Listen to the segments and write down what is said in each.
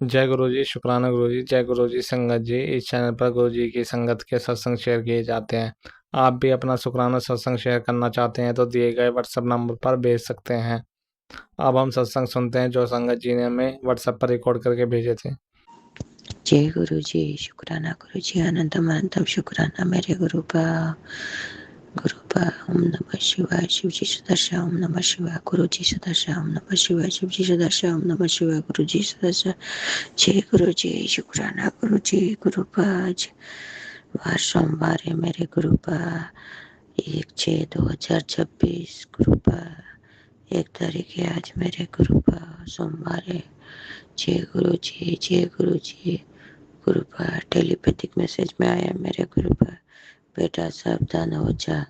जय गुरु जी, शुक्राना गुरु जी। जय गुरु जी संगत जी। इस चैनल पर गुरु जी की संगत के सत्संग शेयर किए जाते हैं। आप भी अपना शुक्राना सत्संग शेयर करना चाहते हैं तो दिए गए व्हाट्सएप नंबर पर भेज सकते हैं। अब हम सत्संग सुनते हैं जो संगत जी ने हमें व्हाट्सएप पर रिकॉर्ड करके भेजे थे। जय गुरु जी, शुक्राना गुरु जी, अनंतम अनंतम शुक्राना मेरे गुरु पा। ओम नमः शिवाय। शिव जी सदस्य ओम नमः शिवाय। गुरु जी सदस्य ओम नमः शिवाय। शिव जी सदस्य ओम नमः शिवाय। गुरु जी सदस्य। जय गुरु जी, शुक्राना गुरु जी। गुरु पा आज वार सोमवार है मेरे गुरु पा 1/6/2026। गुरु पा 1 तारीख है आज मेरे गुरु पा सोमवार है। जय गुरु जी, जय गुरु जी। गुरु पर टेलीपैथिक मैसेज में आया मेरे गुरु पर, बेटा सावधान हो जा।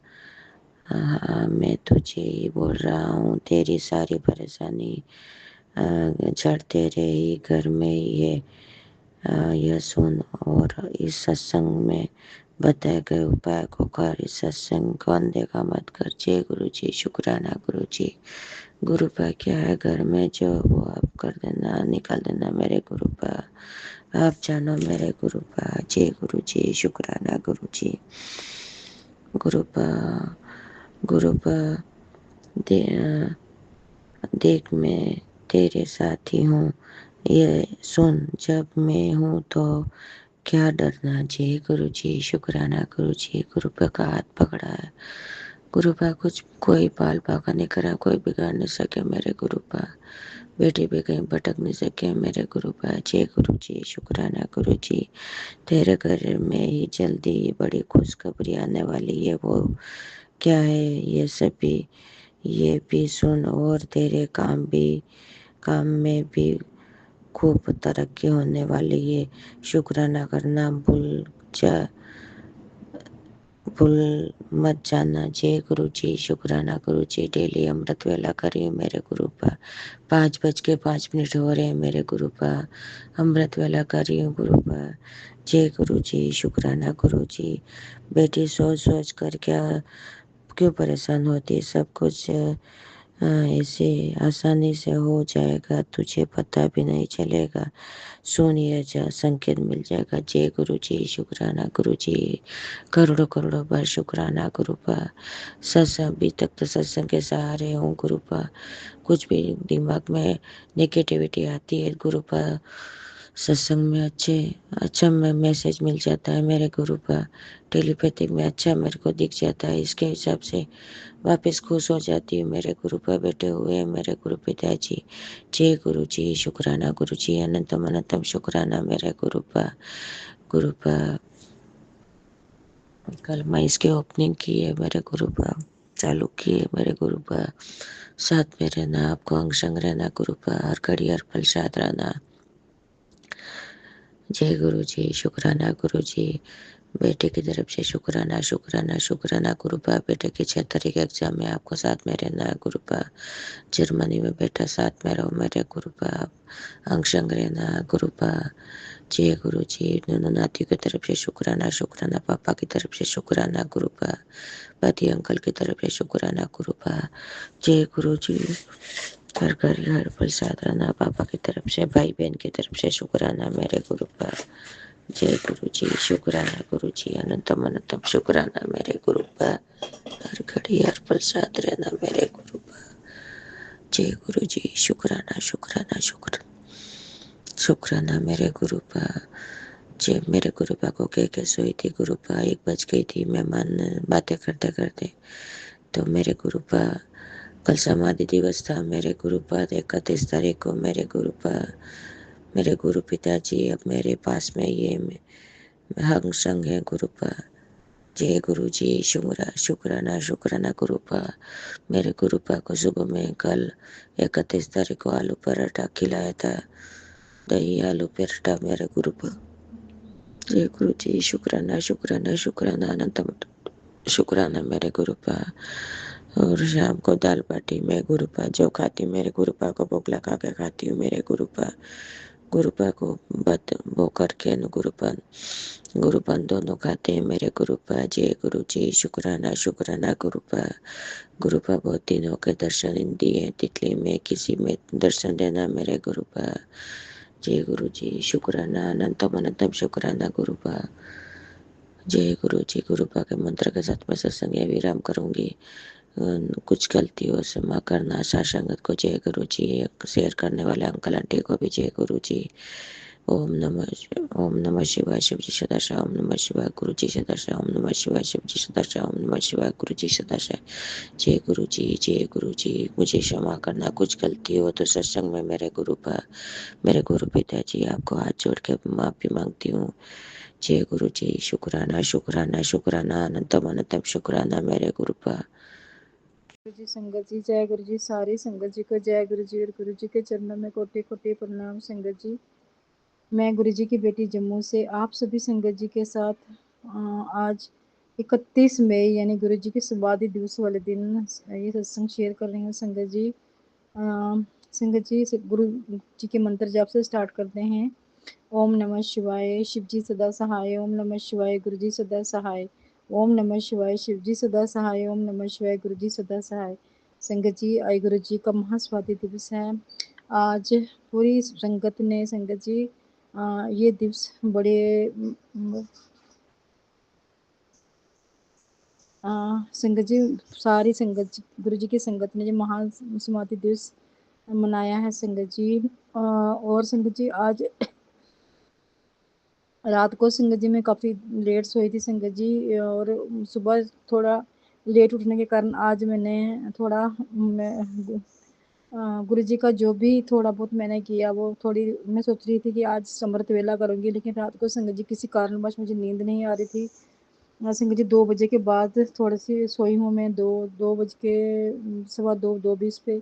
मैं तुझे ही बोल रहा हूँ, तेरी सारी परेशानी झड़ते रही घर में ही है। यह सुन और इस सत्संग में बताए गए उपाय को कर। इस सत्संग को अनदेखा मत कर। जय गुरु जी, शुक्राना गुरु जी। गुरु पर क्या है घर में जो वो आप कर देना, निकाल देना मेरे गुरु पर। आप जानो मेरे गुरु पर। जय गुरु जी, शुक्राना गुरु जी। गुरु पर गुरु पर दे, देख मैं तेरे साथ ही हूँ। ये सुन जब मैं हूँ तो क्या डरना। जय गुरु जी, शुक्राना गुरु जी। गुरु पर का हाथ पकड़ा है। गुरु पर कुछ कोई बाल बाका नहीं करा, कोई बिगाड़ नहीं सके मेरे गुरु पर। बेटी भी कहीं भटक नहीं सके मेरे गुरु पर। जय गुरु जी, शुक्राना गुरु जी। तेरे घर में ही जल्दी बड़ी खुशखबरी आने वाली है। वो क्या है ये भी सुन और तेरे काम में भी खूब तरक्की होने वाली है। शुक्राना करना भूल मत जाना। जय गुरु जी, शुक्राना गुरु जी। डेली अमृत वेला करिए मेरे गुरु पर। 5:05 हो रहे हैं मेरे गुरु पर। अमृत वेला करिए गुरु पर। जय गुरु जी, शुक्राना गुरु जी। बेटी सोच सोच कर क्या क्यों परेशान होती। सब कुछ ऐसे आसानी से हो जाएगा, तुझे पता भी नहीं चलेगा। सुनिए जा संकेत मिल जाएगा। जय गुरु जी, शुक्राना गुरु जी। करोड़ों करोड़ों बार शुक्राना गुरु पर। सत्संग अभी तक तो सत्संग के सहारे हूँ गुरु पर। कुछ भी दिमाग में नेगेटिविटी आती है गुरु पर, सत्संग में अच्छा में मैसेज मिल जाता है मेरे गुरु पर। टेलीपैथिक में अच्छा मेरे को दिख जाता है। इसके हिसाब से वापस खुश हो जाती हूँ मेरे गुरु पर बैठे हुए मेरे गुरु पिताजी। जय गुरु जी, शुक्राना गुरु जी। अनंतम अनंतम शुक्राना मेरे गुरु पर। गुरु पर कल मैं इसकी ओपनिंग की है मेरे गुरु पर, चालू की है मेरे गुरु पर। साथ में रहना, आपको अंग संग रहना गुरु पर। हर घड़ी हर पल साथ रहना। जय गुरु जी, शुक्राना गुरु जी। बेटे की तरफ से शुक्राना शुक्राना शुक्राना गुरु पा। बेटे की 6 तारीख एग्जाम में आपको साथ में रहना है गुरु पा। जर्मनी में बेटा साथ में रहो मेरे गुरु पा। अंग संग रहना गुरु पा। जय गुरु जी। दोनों नातियों की तरफ से शुक्राना शुक्राना। पापा की तरफ से शुक्राना गुरु पा। पति अंकल की तरफ से शुक्राना गुरु पा। जय गुरु जी। हर घर हर पल साथ रहना। पापा की तरफ से, भाई बहन की तरफ से शुक्राना मेरे गुरु पा। जय गुरु जी, शुक्राना गुरु जी। अनंतम अनंतम शुक्राना मेरे गुरु पर। हर घड़ी हर पल साथ रहना मेरे गुरु पर। जय गुरु जी, शुक्राना शुक्राना शुक्राना मेरे गुरु पर। जय मेरे गुरु पा को कह सोई थी गुरु पा। 1 बज गई थी। मेहमान बातें करते करते तो मेरे गुरु पा कल समाधि दिवस था मेरे गुरु पर। 31 तारीख को मेरे गुरु पर। मेरे गुरु पिताजी अब मेरे पास में ये हंग संग है गुरु पर। जय गुरु जी, शुक्राना शुक्राना गुरु पर। मेरे गुरु पर को सुबह में कल 31 तारीख को आलू पराठा खिलाया था। दही आलू पराठा मेरे गुरु पर। जय गुरु जी, शुक्राना शुक्राना शुक्राना अनंतम शुक्राना मेरे गुरु पर। और शाम को दाल बाटी मैं गुरु पा जो खाती हूँ मेरे गुरु पा को भोग लगा के खाती हूँ मेरे गुरु पा को बत वो करके न गुरु पान दोनों खाते हैं मेरे गुरु पा। जय गुरु जी, शुक्राना शुक्राना गुरु पा। गुरु पा बहुत दिनों के दर्शन दिए। तितली में किसी में दर्शन देना मेरे गुरु पा। जय गुरु जी। शुक्राना अनंतम अनंतम शुक्राना गुरुपा। जय गुरु जी। गुरुपा के मंत्र के साथ मैं सत्संग या विराम करूंगी। कुछ गलतियों से माँ करना। सासंगत को जय गुरु जी। शेयर करने वाले अंकल आंटी को भी जय गुरु जी। ओम नमः शिवाय। शिव जी सदाशिव। ओम नमः शिवाय। गुरु जी सदाशिव। ओम नमः शिवाय। शिव जी सदाशिव। ओम नमः शिवाय। गुरु जी सदाशिव। जय गुरु जी। जय गुरु जी। मुझे क्षमा करना, कुछ गलती हो तो सत्संग में मेरे गुरु पर, मेरे गुरु पिताजी आपको हाथ जोड़ के माफी मांगती हूँ। जय गुरु जी। शुक्राना शुक्राना शुक्राना अनंतम अनंतम शुक्राना मेरे गुरु पर। गुरु जी संगत जी, जय गुरु जी। सारी संगत जी को जय गुरु जी। और गुरु जी के चरणों में कोटि कोटि प्रणाम। संगत जी, मैं गुरु जी की बेटी जम्मू से आप सभी संगत जी के साथ आज 31 मई यानी गुरु जी के समाधि दिवस वाले दिन ये सत्संग शेयर कर रही हूँ। संगत जी, संगत जी गुरु जी के मंत्र जाप से स्टार्ट करते हैं। ओम नमः शिवाय। शिव जी सदा सहाय। ओम नमः शिवाय। गुरु जी सदा सहाय। ओम नमः शिवाय। शिव जी सदा सहाय। ओम नमः शिवाय। गुरु जी सदा सहाय। संगत जी, आई गुरु जी का महास्वाति दिवस है आज। पूरी संगत ने संगत जी ये दिवस बड़े संगत जी, सारी संगत जी, गुरु जी की संगत ने जो महान समाधि दिवस मनाया है संगत जी। और संगत जी, आज रात को संगत जी में काफ़ी लेट सोई थी संगत जी, और सुबह थोड़ा लेट उठने के कारण आज मैंने थोड़ा गुरु जी का जो भी थोड़ा बहुत मैंने किया वो थोड़ी मैं सोच रही थी कि आज अमृत वेला करूँगी, लेकिन रात को संगत जी किसी कारणवश मुझे नींद नहीं आ रही थी। संगत जी 2 बजे के बाद थोड़ी सी सोई हूँ मैं, 2 बज के सवा 2:20 पे।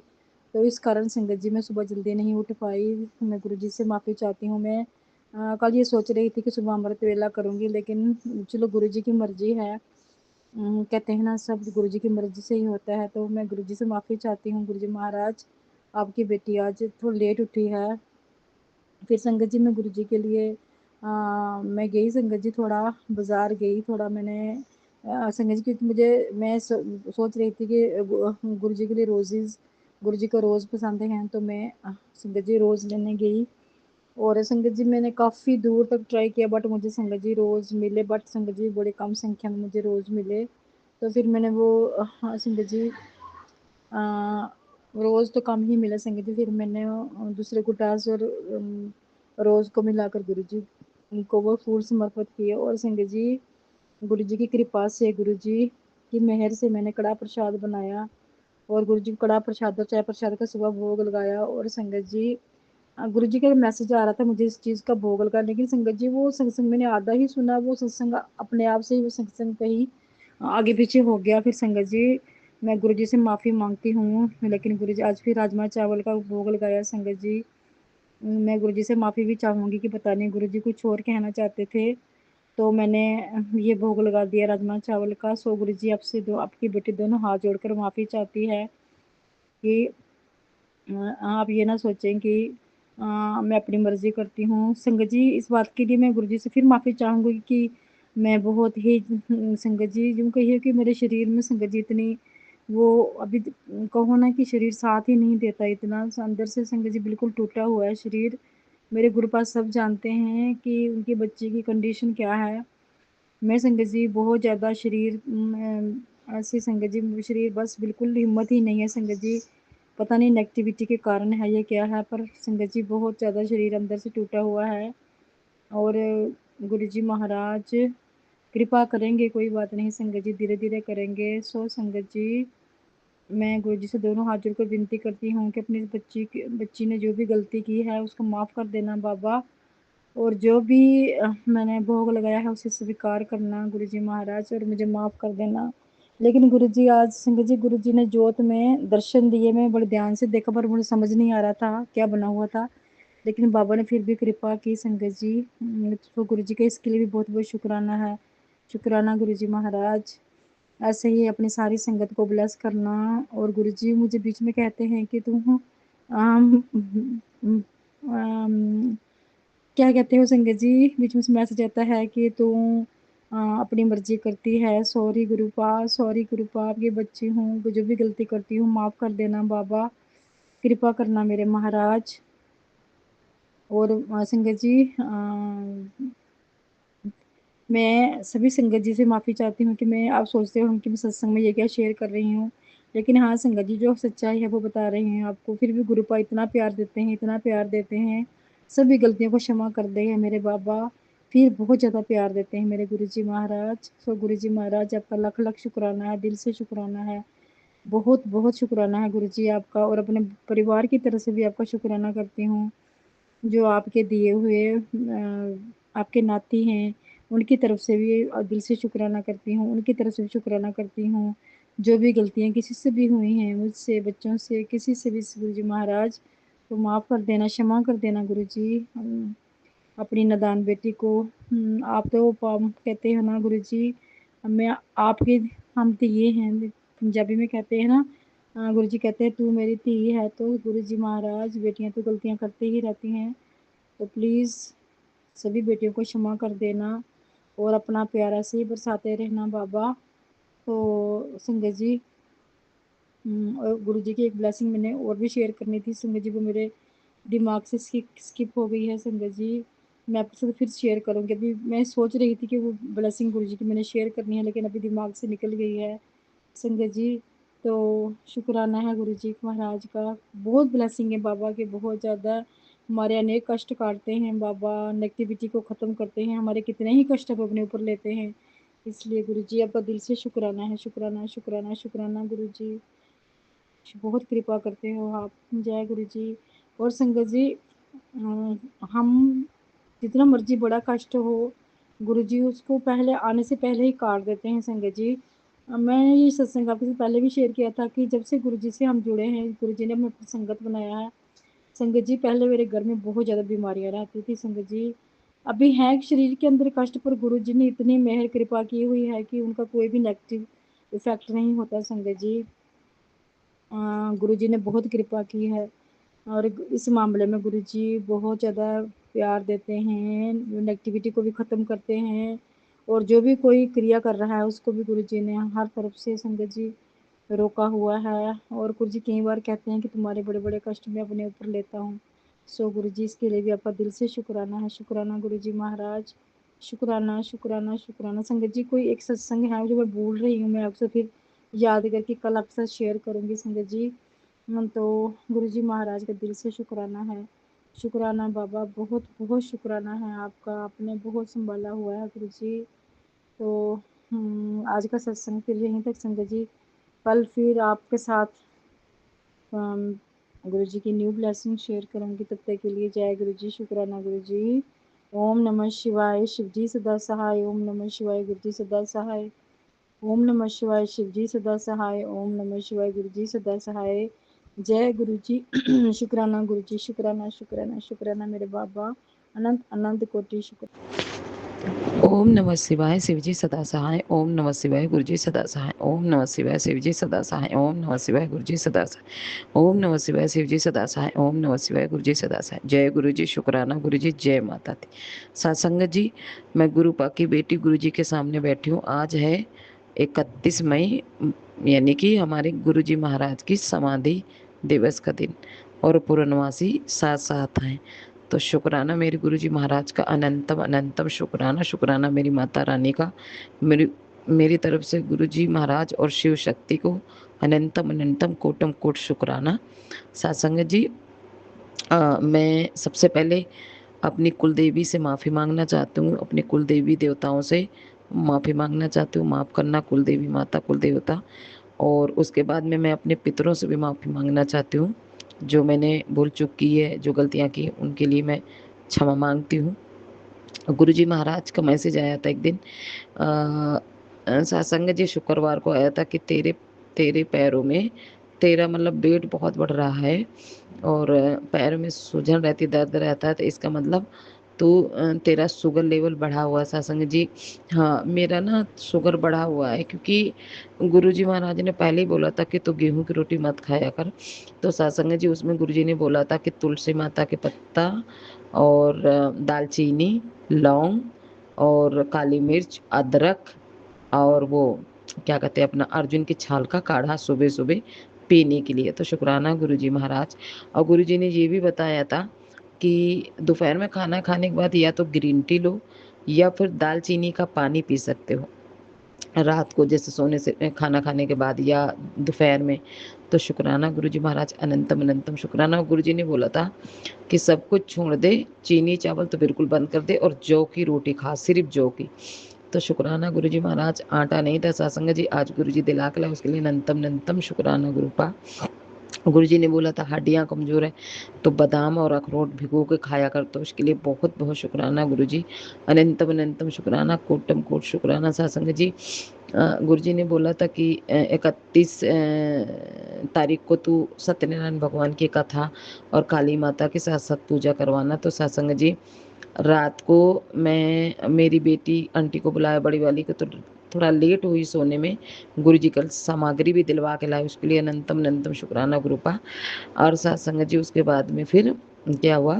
तो इस कारण संगत जी मैं सुबह जल्दी नहीं उठ पाई। मैं गुरु जी से माफ़ी चाहती हूँ। मैं कल ये सोच रही थी कि सुबह अमृत वेला करूँगी, लेकिन चलो गुरु जी की मर्जी है। कहते हैं ना, सब गुरु जी की मर्जी से ही होता है। तो मैं गुरु जी से माफ़ी चाहती हूँ। गुरु जी महाराज, आपकी बेटी आज थोड़ी लेट उठी है। फिर संगत जी मैं गुरु जी के लिए मैं गई संगत जी, थोड़ा बाज़ार गई, थोड़ा मैंने संगत जी, क्योंकि मुझे मैं सोच रही थी कि गुरु जी के लिए रोज़ेज़, गुरु जी को रोज़ पसंद हैं, तो मैं संगत जी रोज़ लेने गई। और संगत जी मैंने काफ़ी दूर तक ट्राई किया, बट मुझे संगत जी रोज़ मिले, बट संगत जी बड़े कम संख्या में मुझे रोज़ मिले। तो फिर मैंने वो संगत जी रोज़ तो कम ही मिला संगत जी। फिर मैंने दूसरे गुटास और रोज़ को मिलाकर गुरु जी को वो फूल समर्पित किए। और संगत जी, गुरु जी की कृपा से, गुरु जी की मेहर से मैंने कड़ा प्रसाद बनाया, और गुरु जी को कड़ा प्रसाद और चाय प्रसाद का सुबह भोग लगाया। और संगत जी, गुरु जी का मैसेज आ रहा था मुझे इस चीज़ का भोग लगा, लेकिन संगत जी वो सत्संग मैंने आधा ही सुना, वो सत्संग अपने आप से ही वो सत्संग कहीं आगे पीछे हो गया। फिर संगत जी मैं गुरु जी से माफ़ी मांगती हूँ, लेकिन गुरु जी आज फिर राजमा चावल का भोग लगाया संगत जी। मैं गुरु जी से माफ़ी भी चाहूँगी कि पता नहीं गुरु जी कुछ और कहना चाहते थे, तो मैंने ये भोग लगा दिया राजमा चावल का। सो गुरु जी आपसे आपकी बेटी दोनों हाथ जोड़कर माफ़ी चाहती है कि आप ये ना सोचें कि मैं अपनी मर्ज़ी करती हूँ। संगत जी, इस बात के लिए मैं गुरु जी से फिर माफ़ी चाहूँगी कि मैं बहुत ही संगत जी यूँ कहिए कि मेरे शरीर में संगत जी इतनी वो अभी कहो ना कि शरीर साथ ही नहीं देता इतना, अंदर से संगत जी बिल्कुल टूटा हुआ है शरीर। मेरे गुरु पास सब जानते हैं कि उनके बच्चे की कंडीशन क्या है। मैं संगत जी बहुत ज़्यादा शरीर ऐसी संगत जी, शरीर बस बिल्कुल हिम्मत ही नहीं है संगत जी। पता नहीं नेगेटिविटी के कारण है या क्या है, पर संगत जी बहुत ज़्यादा शरीर अंदर से टूटा हुआ है। और गुरु जी महाराज कृपा करेंगे, कोई बात नहीं संगत जी, धीरे धीरे करेंगे। सो संगत जी, मैं गुरु जी से दोनों हाथ जोड़कर विनती करती हूँ कि अपनी बच्ची ने जो भी गलती की है उसको माफ़ कर देना बाबा, और जो भी मैंने भोग लगाया है उसे स्वीकार करना गुरु जी महाराज, और मुझे माफ़ कर देना। लेकिन गुरु जी आज संगत जी, गुरु जी ने जोत में दर्शन दिए, मैं बड़े ध्यान से देखा पर मुझे समझ नहीं आ रहा था क्या बना हुआ था, लेकिन बाबा ने फिर भी कृपा की संगत जी। तो गुरु जी का इसके लिए भी बहुत बहुत शुक्राना है। शुक्राना गुरु जी महाराज। ऐसे ही अपनी सारी संगत को ब्लेस करना। और गुरु जी मुझे बीच में कहते हैं कि तुम आम, आम, क्या कहते हो संगत जी, बीच में से मैसेज आता है कि तू अपनी मर्जी करती है। सॉरी गुरुपा, सॉरी गुरुपा, आपकी बच्ची हूँ, जो भी गलती करती हूँ माफ़ कर देना बाबा, कृपा करना मेरे महाराज। और संगत जी मैं सभी संगत जी से माफ़ी चाहती हूँ कि मैं आप सोचते हो कि मैं सत्संग में ये क्या शेयर कर रही हूँ, लेकिन हाँ संगत जी जो सच्चाई है वो बता रही हैं आपको। फिर भी गुरुपा इतना प्यार देते हैं, इतना प्यार देते हैं, सभी गलतियों को क्षमा कर दे हैं मेरे बाबा। फिर बहुत ज़्यादा प्यार देते हैं मेरे गुरुजी महाराज। सो गुरुजी महाराज आपका लख लख शुक्राना है, दिल से शुक्राना है, बहुत बहुत शुक्राना है गुरुजी आपका। और अपने परिवार की तरफ से भी आपका शुक्राना करती हूँ, जो आपके दिए हुए आपके नाती हैं उनकी तरफ से भी दिल से शुक्राना करती हूँ, उनकी तरफ से भी शुक्राना करती हूँ। जो भी गलतियाँ किसी से भी हुई हैं, मुझसे, बच्चों से, किसी से भी गुरुजी महाराज, तो माफ़ कर देना, क्षमा कर देना गुरुजी। अपनी नादान बेटी को आप तो कहते हैं ना गुरुजी, मैं आपके, हम तो ये हैं, पंजाबी में कहते हैं ना, गुरुजी कहते हैं तू मेरी धी है। तो गुरुजी महाराज बेटियां तो गलतियां करती ही रहती हैं, तो प्लीज़ सभी बेटियों को क्षमा कर देना और अपना प्यारा से ही बरसाते रहना बाबा। तो संगत जी और गुरु जी की एक ब्लेसिंग मैंने और भी शेयर करनी थी संगत जी, वो मेरे दिमाग से स्किप हो गई है संगत जी। मैं आपके साथ फिर शेयर करूँगी। अभी मैं सोच रही थी कि वो ब्लेसिंग गुरु जी की मैंने शेयर करनी है, लेकिन अभी दिमाग से निकल गई है संगत जी। तो शुक्राना है गुरु जी महाराज का, बहुत ब्लेसिंग है बाबा के, बहुत ज़्यादा। हमारे अनेक कष्ट काटते हैं बाबा, नेगेटिविटी को ख़त्म करते हैं, हमारे कितने ही कष्ट अब अपने ऊपर लेते हैं। इसलिए गुरु जी आपका दिल से शुक्राना है, शुक्राना शुक्राना शुक्राना गुरु जी, बहुत कृपा करते हो आप। जय गुरु जी। और संगत जी हम जितना मर्जी बड़ा कष्ट हो, गुरु जी उसको पहले आने से पहले ही काट देते हैं संगत जी। मैं ये सत्संग आपके साथ पहले भी शेयर किया था कि जब से गुरु जी से हम जुड़े हैं, गुरु जी ने हमें अपनी संगत बनाया है संगत जी। पहले मेरे घर में बहुत ज़्यादा बीमारियां रहती थी संगत जी, अभी है शरीर के अंदर कष्ट, पर गुरु जी ने इतनी मेहर कृपा की हुई है कि उनका कोई भी नेगेटिव इफेक्ट नहीं होता संगत जी। गुरुजी ने बहुत कृपा की है, और इस मामले में गुरुजी बहुत ज़्यादा प्यार देते हैं, नेगेटिविटी को भी ख़त्म करते हैं, और जो भी कोई क्रिया कर रहा है उसको भी गुरुजी ने हर तरफ से संगत जी रोका हुआ है। और गुरुजी कई बार कहते हैं कि तुम्हारे बड़े बड़े कष्ट मैं अपने ऊपर लेता हूँ। सो गुरुजी इसके लिए भी आपका दिल से शुक्राना है, शुक्राना गुरुजी महाराज, शुक्राना शुक्राना शुक्राना। संगत जी कोई एक सत्संग है जो मैं भूल रही हूँ, मैं आपसे फिर याद करके कल आपके साथ शेयर करूँगी संगत जी। तो गुरु जी महाराज का दिल से शुक्राना है, शुक्राना बाबा, बहुत बहुत शुक्राना है आपका, आपने बहुत संभाला हुआ है गुरु जी। तो आज का सत्संग फिर यहीं तक संगत जी, कल फिर आपके साथ गुरु जी की न्यू ब्लेसिंग शेयर करूँगी। तब तक के लिए जय गुरु जी, शुक्राना गुरु जी। ओम नमः शिवाय, शिव जी सदा सहाय। ओम नमः शिवाय, गुरु जी सदा सहाय। ओम नमः शिवाय, शिव जी सदा सहाय। ओम नमः शिवाय, गुरु जी सदा सहाय। जय गुरु जी। शुक्राना गुरु जी, शुक्राना शुक्राना शुक्राना मेरे बाबा, अनंत अनंत कोटि शुक्र। ओम नमः शिवाय, शिवजी सदा सहाय। ओम नमः शिवाय, गुरुजी सदा सहाय। ओम नमः शिवाय, शिवजी सदा सहाय। ओम नमः शिवाय, गुरुजी सदा सहाय। ओम नमः शिवाय, शिवजी सदा सहाय। ओम नमः शिवाय, गुरुजी सदा सहाय। जय गुरु जी, शुक्राना गुरु जी, जय माता दी। सत्संगत जी, मैं गुरुपा की बेटी गुरु जी के सामने बैठी हूँ। आज है 31 मई, यानी कि हमारे गुरु जी महाराज की समाधि दिवस का दिन, और पूर्णवासी साथ साथ हैं। तो शुक्राना मेरे गुरुजी महाराज का, अनंतम अनंतम शुक्राना, शुक्राना मेरी माता रानी का, मेरी तरफ से गुरुजी महाराज और शिव शक्ति को अनंतम अनंतम कोटम कोट शुक्राना। सत्संगत जी, मैं सबसे पहले अपनी कुल देवी से माफ़ी मांगना चाहती हूँ, अपने कुल देवी देवताओं से माफ़ी मांगना चाहती हूँ, माफ़ करना कुल देवी माता, कुल देवता। और उसके बाद में मैं अपने पितरों से भी माफ़ी मांगना चाहती हूँ, जो मैंने भूल चूक की है, जो गलतियाँ की, उनके लिए मैं क्षमा मांगती हूँ। गुरुजी महाराज का मैसेज आया था एक दिन, सत्संग जी शुक्रवार को आया था कि तेरे तेरे पैरों में, तेरा मतलब वेट बहुत बढ़ रहा है और पैर में सूजन रहती, दर्द रहता है, तो इसका मतलब तो तेरा शुगर लेवल बढ़ा हुआ है सत्संग जी। हाँ, मेरा ना शुगर बढ़ा हुआ है, क्योंकि गुरुजी महाराज ने पहले ही बोला था कि तू गेहूं की रोटी मत खाया कर। तो सत्संग जी, उसमें गुरुजी ने बोला था कि तुलसी माता के पत्ता और दालचीनी, लौंग और काली मिर्च, अदरक, और वो क्या कहते हैं अपना अर्जुन की छाल का काढ़ा सुबह सुबह पीने के लिए। तो शुक्राना गुरुजी महाराज। और गुरुजी ने ये भी बताया था कि दोपहर में खाना खाने के बाद या तो ग्रीन टी लो या फिर दालचीनी का पानी पी सकते हो रात को, जैसे सोने से खाना खाने के बाद या दोपहर में। तो शुक्राना गुरुजी महाराज, अनंतम अनंतम शुक्राना। गुरुजी ने बोला था कि सब कुछ छोड़ दे, चीनी चावल तो बिल्कुल बंद कर दे और जौ की रोटी खा, सिर्फ जौ की। तो शुक्राना गुरुजी महाराज। आटा नहीं था सत्संग जी, आज गुरुजी दिला के लाए, उसके लिए अनंतम अनंतम शुक्राना गुरुपा। गुरुजी ने बोला था हड्डियां कमजोर है तो बादाम और अखरोट भिगो के खाया कर, तो उसके लिए बहुत बहुत शुक्राना गुरुजी, अनंतम अनंतम शुक्राना, कोटम कोट शुक्राना सत्संग जी। गुरुजी ने बोला था कि 31 तारीख को तू सत्यनारायण भगवान की कथा और काली माता के साथ साथ पूजा करवाना। तो सत्संग जी रात को मैं मेरी बेटी आंटी को बुलाया, बड़ी वाली को, तो थोड़ा लेट हुई सोने में। गुरुजी कल सामग्री भी दिलवा के लाए, उसके लिए अनंतम अनंतम शुक्राना गुरुपा। और सत्संग जी उसके बाद में फिर क्या हुआ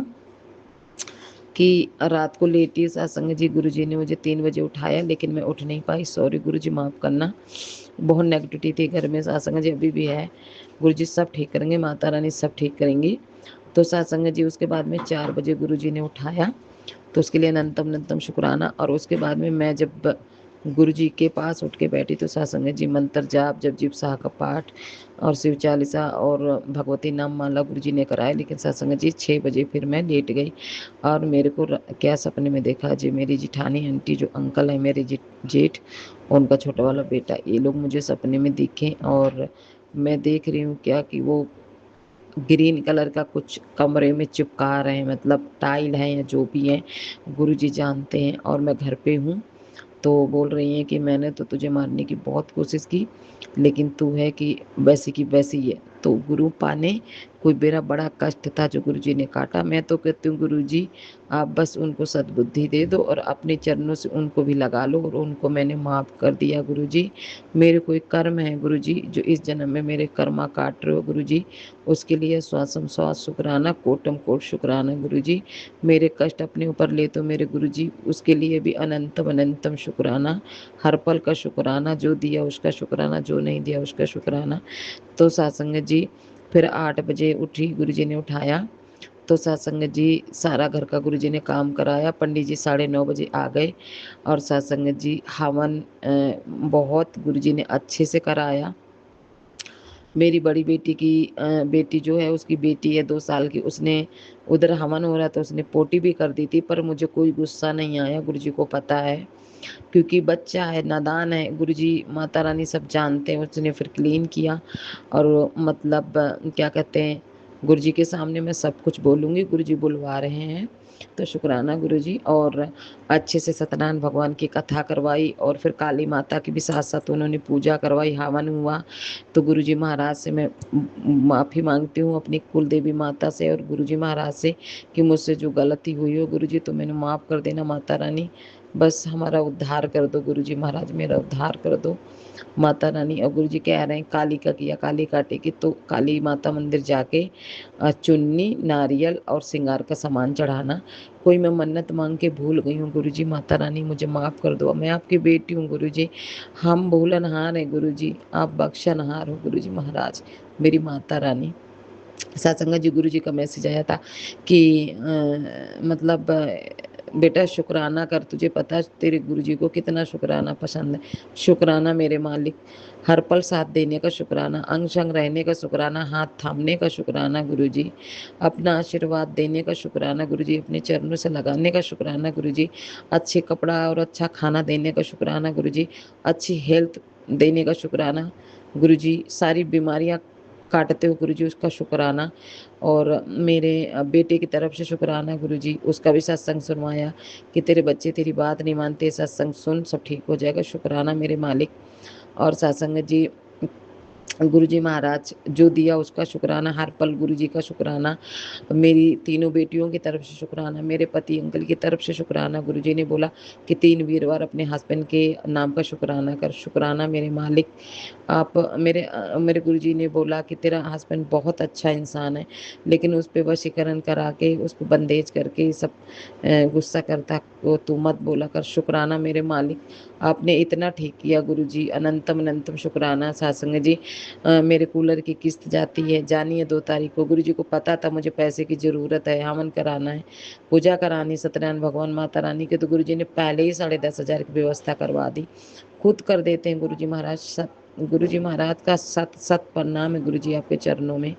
कि रात को लेटी सत्संग जी, गुरुजी ने मुझे 3 बजे उठाया, लेकिन मैं उठ नहीं पाई। सॉरी गुरुजी, माफ़ करना। बहुत नेगेटिविटी थी घर में सत्संग जी, अभी भी है। गुरुजी सब ठीक करेंगे, माता रानी सब ठीक करेंगी। तो सत्संग जी उसके बाद में 4 बजे गुरुजी ने उठाया, तो उसके लिए अनंतम अनंतम शुक्राना। और उसके बाद में मैं जब गुरुजी के पास उठ के बैठी तो सत्संग जी मंत्र जाप, जपजी साह का पाठ और शिव चालीसा और भगवती नाम माला गुरुजी ने कराया। लेकिन सत्संग जी 6 बजे फिर मैं लेट गई और मेरे को क्या सपने में देखा जी, मेरी जिठानी आंटी जो अंकल है मेरे जेठ, उनका छोटा वाला बेटा, ये लोग मुझे सपने में दिखे। और मैं देख रही हूँ क्या कि वो ग्रीन कलर का कुछ कमरे में चिपका रहे हैं, मतलब टाइल है या जो भी है, गुरुजी जानते हैं। और मैं घर पे हूँ तो बोल रही हैं कि मैंने तो तुझे मारने की बहुत कोशिश की, लेकिन तू है कि वैसी की वैसी है। तो गुरु पाने कोई मेरा बड़ा कष्ट था जो गुरुजी ने काटा। मैं तो कहती हूँ गुरुजी आप बस उनको सद्बुद्धि दे दो और अपने चरणों से उनको भी लगा लो, और उनको मैंने माफ़ कर दिया गुरुजी। मेरे कोई कर्म है गुरुजी जो इस जन्म में मेरे कर्मा काट रहे हो गुरुजी, उसके लिए स्वासम स्वास शुक्राना, कोटम कोट शुक्राना गुरुजी। मेरे कष्ट अपने ऊपर ले तो मेरे गुरुजी, उसके लिए भी अनंतम अनंतम शुक्राना, हर पल का शुक्राना, जो दिया उसका शुक्राना, जो नहीं दिया उसका शुक्राना। तो सत्संग जी फिर 8 बजे उठी, गुरुजी ने उठाया। तो सत्संग जी सारा घर का गुरुजी ने काम कराया। पंडित जी 9:30 बजे आ गए और सत्संग जी हवन बहुत गुरुजी ने अच्छे से कराया। मेरी बड़ी बेटी की बेटी जो है, उसकी बेटी है 2 साल की, उसने उधर हवन हो रहा था, उसने पोटी भी कर दी थी, पर मुझे कोई गुस्सा नहीं आया, गुरुजी को पता है क्योंकि बच्चा है, नादान है। गुरुजी माता रानी सब जानते हैं। उसने फिर क्लीन किया और मतलब क्या कहते हैं, गुरुजी के सामने मैं सब कुछ बोलूँगी, गुरुजी बुलवा रहे हैं। तो शुक्राना गुरुजी। और अच्छे से सत्यनारायण भगवान की कथा करवाई और फिर काली माता की भी साथ-साथ उन्होंने पूजा करवाई, हवन हुआ। तो गुरुजी महाराज से मैं माफ़ी माँगती हूँ अपनी कुल देवी माता से और गुरुजी महाराज से कि मुझसे जो गलती हुई हो गुरुजी तो मैंने माफ़ कर देना माता रानी। बस हमारा उद्धार कर दो गुरुजी महाराज, मेरा उद्धार कर दो माता रानी। और गुरुजी कह रहे हैं काली का किया काली काटेगी, तो काली माता मंदिर जाके चुन्नी, नारियल और श्रृंगार का सामान चढ़ाना। कोई मैं मन्नत माँग के भूल गई हूँ गुरुजी, माता रानी मुझे माफ़ कर दो। मैं आपकी बेटी हूँ गुरुजी, हम भूलनहार हैं गुरुजी, आप बख्शनहार हो गुरुजी महाराज, मेरी माता रानी। सत्संग जी गुरुजी का मैसेज आया था कि मतलब बेटा शुक्राना कर, तुझे पता है तेरे गुरुजी को कितना शुक्राना पसंद है। शुक्राना मेरे मालिक, हर पल साथ देने का शुक्राना, अंग संग रहने का शुक्राना, हाथ थामने का शुक्राना गुरुजी, अपना आशीर्वाद देने का शुक्राना गुरुजी, अपने चरणों से लगाने का शुक्राना गुरुजी, अच्छे कपड़ा और अच्छा खाना देने का शुक्राना गुरुजी, अच्छी हेल्थ देने का शुक्राना गुरुजी, सारी बीमारियां काटते हो गुरुजी उसका शुक्राना। और मेरे बेटे की तरफ से शुक्राना गुरुजी, उसका भी सत्संग सुनवाया कि तेरे बच्चे तेरी बात नहीं मानते, सत्संग सुन सब ठीक हो जाएगा, शुक्राना मेरे मालिक। और सत्संग जी गुरुजी महाराज जो दिया उसका शुक्राना, हर पल गुरुजी का शुक्राना, मेरी तीनों बेटियों की तरफ से शुक्राना, मेरे पति अंकल की तरफ से शुक्राना। गुरुजी ने बोला कि 3 वीरवार अपने हस्बैंड के नाम का शुक्राना कर, शुक्राना मेरे मालिक। आप मेरे गुरुजी ने बोला कि तेरा हस्बैंड बहुत अच्छा इंसान है, लेकिन उस पे वशीकरण करा के, उसको बंदेज करके सब गुस्सा करता, वो तू मत बोला कर, शुक्राना मेरे मालिक। आपने इतना ठीक किया गुरुजी, अनंतम अनंतम शुक्राना सत्संग जी। मेरे कूलर की किस्त जाती है, जानी है 2 तारीख को। गुरुजी को पता था मुझे पैसे की ज़रूरत है, हवन कराना है, पूजा करानी सत्यनारायण भगवान माता रानी की, तो गुरुजी ने पहले ही 10,500 की व्यवस्था करवा दी। खुद कर देते हैं गुरुजी महाराज सब। गुरुजी महाराज का सत सत प्रणाम है गुरुजी आपके चरणों में।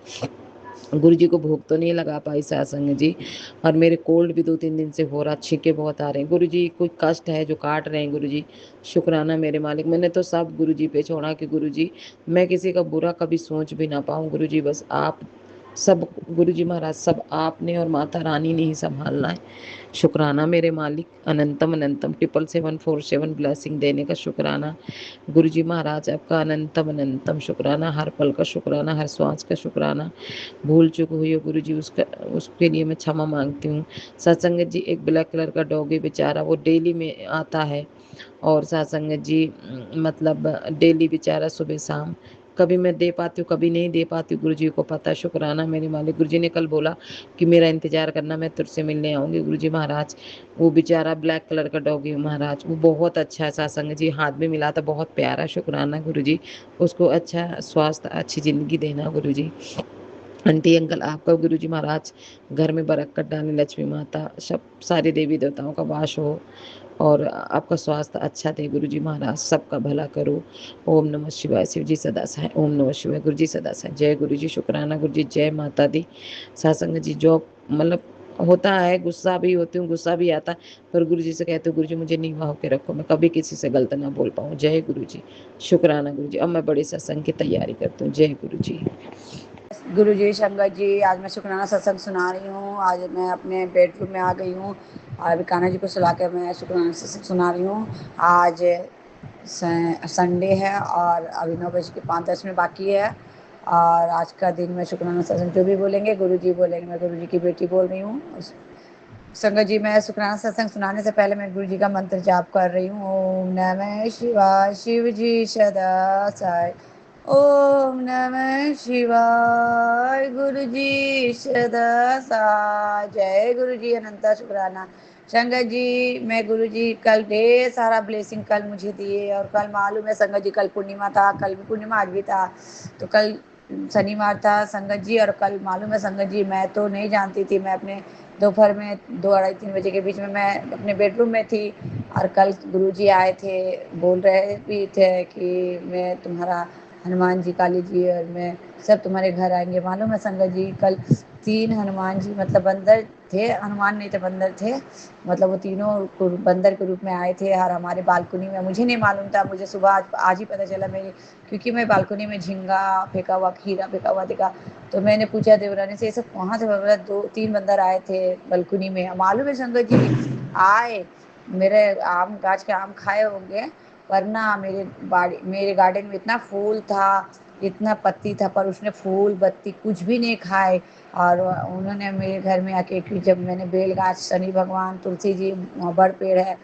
गुरुजी को भोग तो नहीं लगा पाई सत्संग जी, और मेरे कोल्ड भी 2-3 दिन से हो रहा, छींके बहुत आ रहे हैं। गुरुजी कोई कष्ट है जो काट रहे हैं गुरुजी, शुक्राना मेरे मालिक। मैंने तो सब गुरुजी पे छोड़ा कि गुरुजी मैं किसी का बुरा कभी सोच भी ना पाऊँ गुरुजी, बस आप सब गुरुजी महाराज सब आपने और माता रानी ने ही सँभालना है। शुक्राना मेरे मालिक, अनंतम अनंतम 77747 ब्लेसिंग देने का शुक्राना। गुरुजी महाराज आपका अनंतम अनंतम शुक्राना, हर पल का शुक्राना, हर श्वास का शुक्राना। भूल चूक हुई हो गुरुजी उसका उसके लिए मैं क्षमा माँगती हूँ। सत्संग जी एक ब्लैक कलर का डॉग है बेचारा, वो डेली में आता है, और सत्संग जी मतलब डेली बेचारा सुबह-शाम, कभी मैं दे पाती हूँ, कभी नहीं दे पाती हूँ, गुरुजी को पता है। शुक्राना मेरे मालिक। गुरुजी ने कल बोला कि मेरा इंतज़ार करना, मैं तुझसे मिलने आऊँगी गुरुजी महाराज। वो बेचारा ब्लैक कलर का डॉगी है महाराज, वो बहुत अच्छा है सत्संग जी, हाथ में मिला था, बहुत प्यारा। शुक्राना गुरुजी, उसको अच्छा स्वास्थ्य, अच्छी ज़िंदगी देना गुरुजी। आंटी अंकल आपका गुरुजी महाराज घर में बरकत डालें, लक्ष्मी माता सब सारे देवी देवताओं का वास हो, और आपका स्वास्थ्य अच्छा दे गुरुजी महाराज, सबका भला करो। ओम नमः शिवाय। शिव जी सदा सहाय। ओम नमः शिवाय। गुरुजी सदा सहाय। जय गुरुजी। शुक्राना गुरुजी। जय माता दी। सत्संग जी जो मतलब होता है, गुस्सा भी होती हूँ, गुस्सा भी आता है, पर गुरुजी से कहती हूँ गुरुजी मुझे नीवा होके रखो, मैं कभी किसी से गलत ना बोल पाऊँ। जय गुरुजी। शुक्राना गुरुजी। अब मैं बड़े सत्संग की तैयारी करती हूँ। जय गुरुजी। गुरु जी, संगत जी, आज मैं शुक्राना सत्संग सुना रही हूँ। आज मैं अपने बेडरूम में आ गई हूँ और अभी कान्हा जी को सुला के मैं शुक्राना सत्संग सुना रही हूँ। आज संडे है और अभी 9:05 बाकी है, और आज का दिन मैं शुक्राना सत्संग जो भी बोलेंगे गुरु जी बोलेंगे। मैं गुरु जी की बेटी बोल रही हूँ। संगत जी, मैं शुक्राना सत्संग सुनाने से पहले मैं गुरु जी का मंत्र जाप कर रही हूँ। ओम नमः शिवाय। शिव जी सदा साई। ओम नमः शिवाय। गुरु जी सदा साई। जय गुरु जी। अनंत शुक्राना। संगत जी, मैं गुरु जी कल ढेर सारा ब्लेसिंग कल मुझे दिए, और कल मालूम है संगत जी कल पूर्णिमा था, कल भी पूर्णिमा आज भी था, तो कल शनिवार था संगत जी। और कल मालूम है संगत जी मैं तो नहीं जानती थी, मैं अपने दोपहर में 2 अढ़ाई 3 बजे के बीच में मैं अपने बेडरूम में थी, और कल गुरुजी आए थे, बोल रहे भी थे कि मैं तुम्हारा हनुमान जी, काली जी और मैं सब तुम्हारे घर आएंगे। मालूम है संगत जी कल 3 हनुमान जी मतलब बंदर थे, हनुमान नहीं थे बंदर थे, मतलब वो तीनों बंदर के रूप में आए थे और हमारे बालकनी में। मुझे नहीं मालूम था, मुझे सुबह आज ही पता चला मेरी, क्योंकि मैं बालकनी में झींगा फेंका हुआ, खीरा फेंका हुआ देखा, तो मैंने पूछा देवरानी से ये सब कहाँ से, बोला 2-3 बंदर आए थे बालकनी में। मालूम है संगत जी आए, मेरे आम गाछ के आम खाए होंगे, वरना मेरे गार्डन में इतना फूल था, इतना पत्ती था, पर उसने फूल बत्ती कुछ भी नहीं खाए। और उन्होंने मेरे घर में आके, जब मैंने बेल गाछ, शनि भगवान, तुलसी जी, वहाँ बड़ पेड़ है,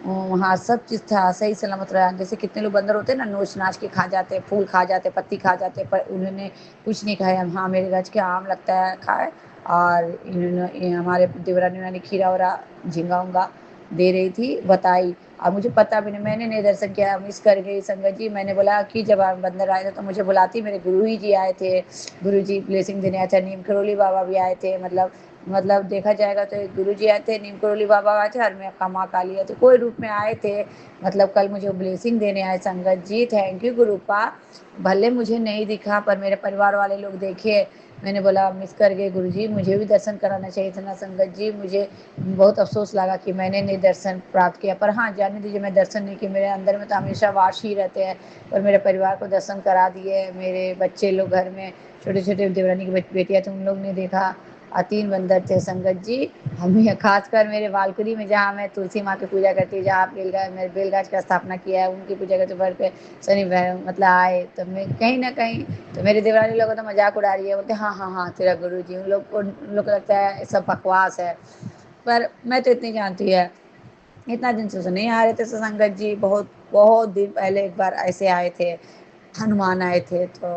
वहाँ सब चीज़ था, सही सलामत रहा। जैसे कितने लोग बंदर होते हैं ना, नोच नाच के खा जाते, फूल खा जाते, पत्ती खा जाते, पर उन्होंने कुछ नहीं खाया। हाँ, मेरे गाछ के आम लगता है खाए, और इन्होंने हमारे देवरानी ने खीरा वरा झींगा उंगा दे रही थी, बताई, और मुझे पता भी नहीं, मैंने नहीं दर्शन किया, मिस कर गई संगत जी। मैंने बोला कि जब आप बंदर आए थे तो मुझे बुलाती, मेरे गुरु ही जी आए थे, गुरु जी ब्लेसिंग देने आए थे, नीम करोली बाबा भी आए थे, मतलब देखा जाएगा तो गुरु जी आए थे, नीम करोली बाबा आए थे, और मैं माँ काली आए थे, कोई रूप में आए थे, मतलब कल मुझे ब्लेसिंग देने आए संगत जी। Thank you गुरुपा। भले मुझे नहीं दिखा पर मेरे परिवार वाले लोग देखे। मैंने बोला मिस कर गए गुरुजी, मुझे भी दर्शन कराना चाहिए था ना संगत जी। मुझे बहुत अफसोस लगा कि मैंने नहीं दर्शन प्राप्त किया, पर हाँ जाने दीजिए, मैं दर्शन नहीं किया, मेरे अंदर में तो हमेशा वास ही रहते हैं, और मेरे परिवार को दर्शन करा दिए। मेरे बच्चे लोग घर में छोटे छोटे देवरानी की बेटियाँ थे, उन लोग ने देखा, और 3 बंदर थे संगत जी। हम खासकर मेरे बालकनी में जहाँ मैं तुलसी माँ की पूजा करती हूँ, जहाँ मेरे बेलगाछ का स्थापना किया है, उनकी पूजा करते घर पे शनि मतलब आए, तो मैं कहीं ना कहीं, तो मेरे देवरानी लोगों तो मजाक उड़ा रही है, बोलते हाँ हाँ हाँ तेरा गुरु जी, उन लोग को लगता है सब बकवास है, पर मैं तो इतनी जानती है, इतना दिन से तो नहीं आ रहे थे संगत जी। बहुत बहुत दिन पहले एक बार ऐसे आए थे, हनुमान आए थे, तो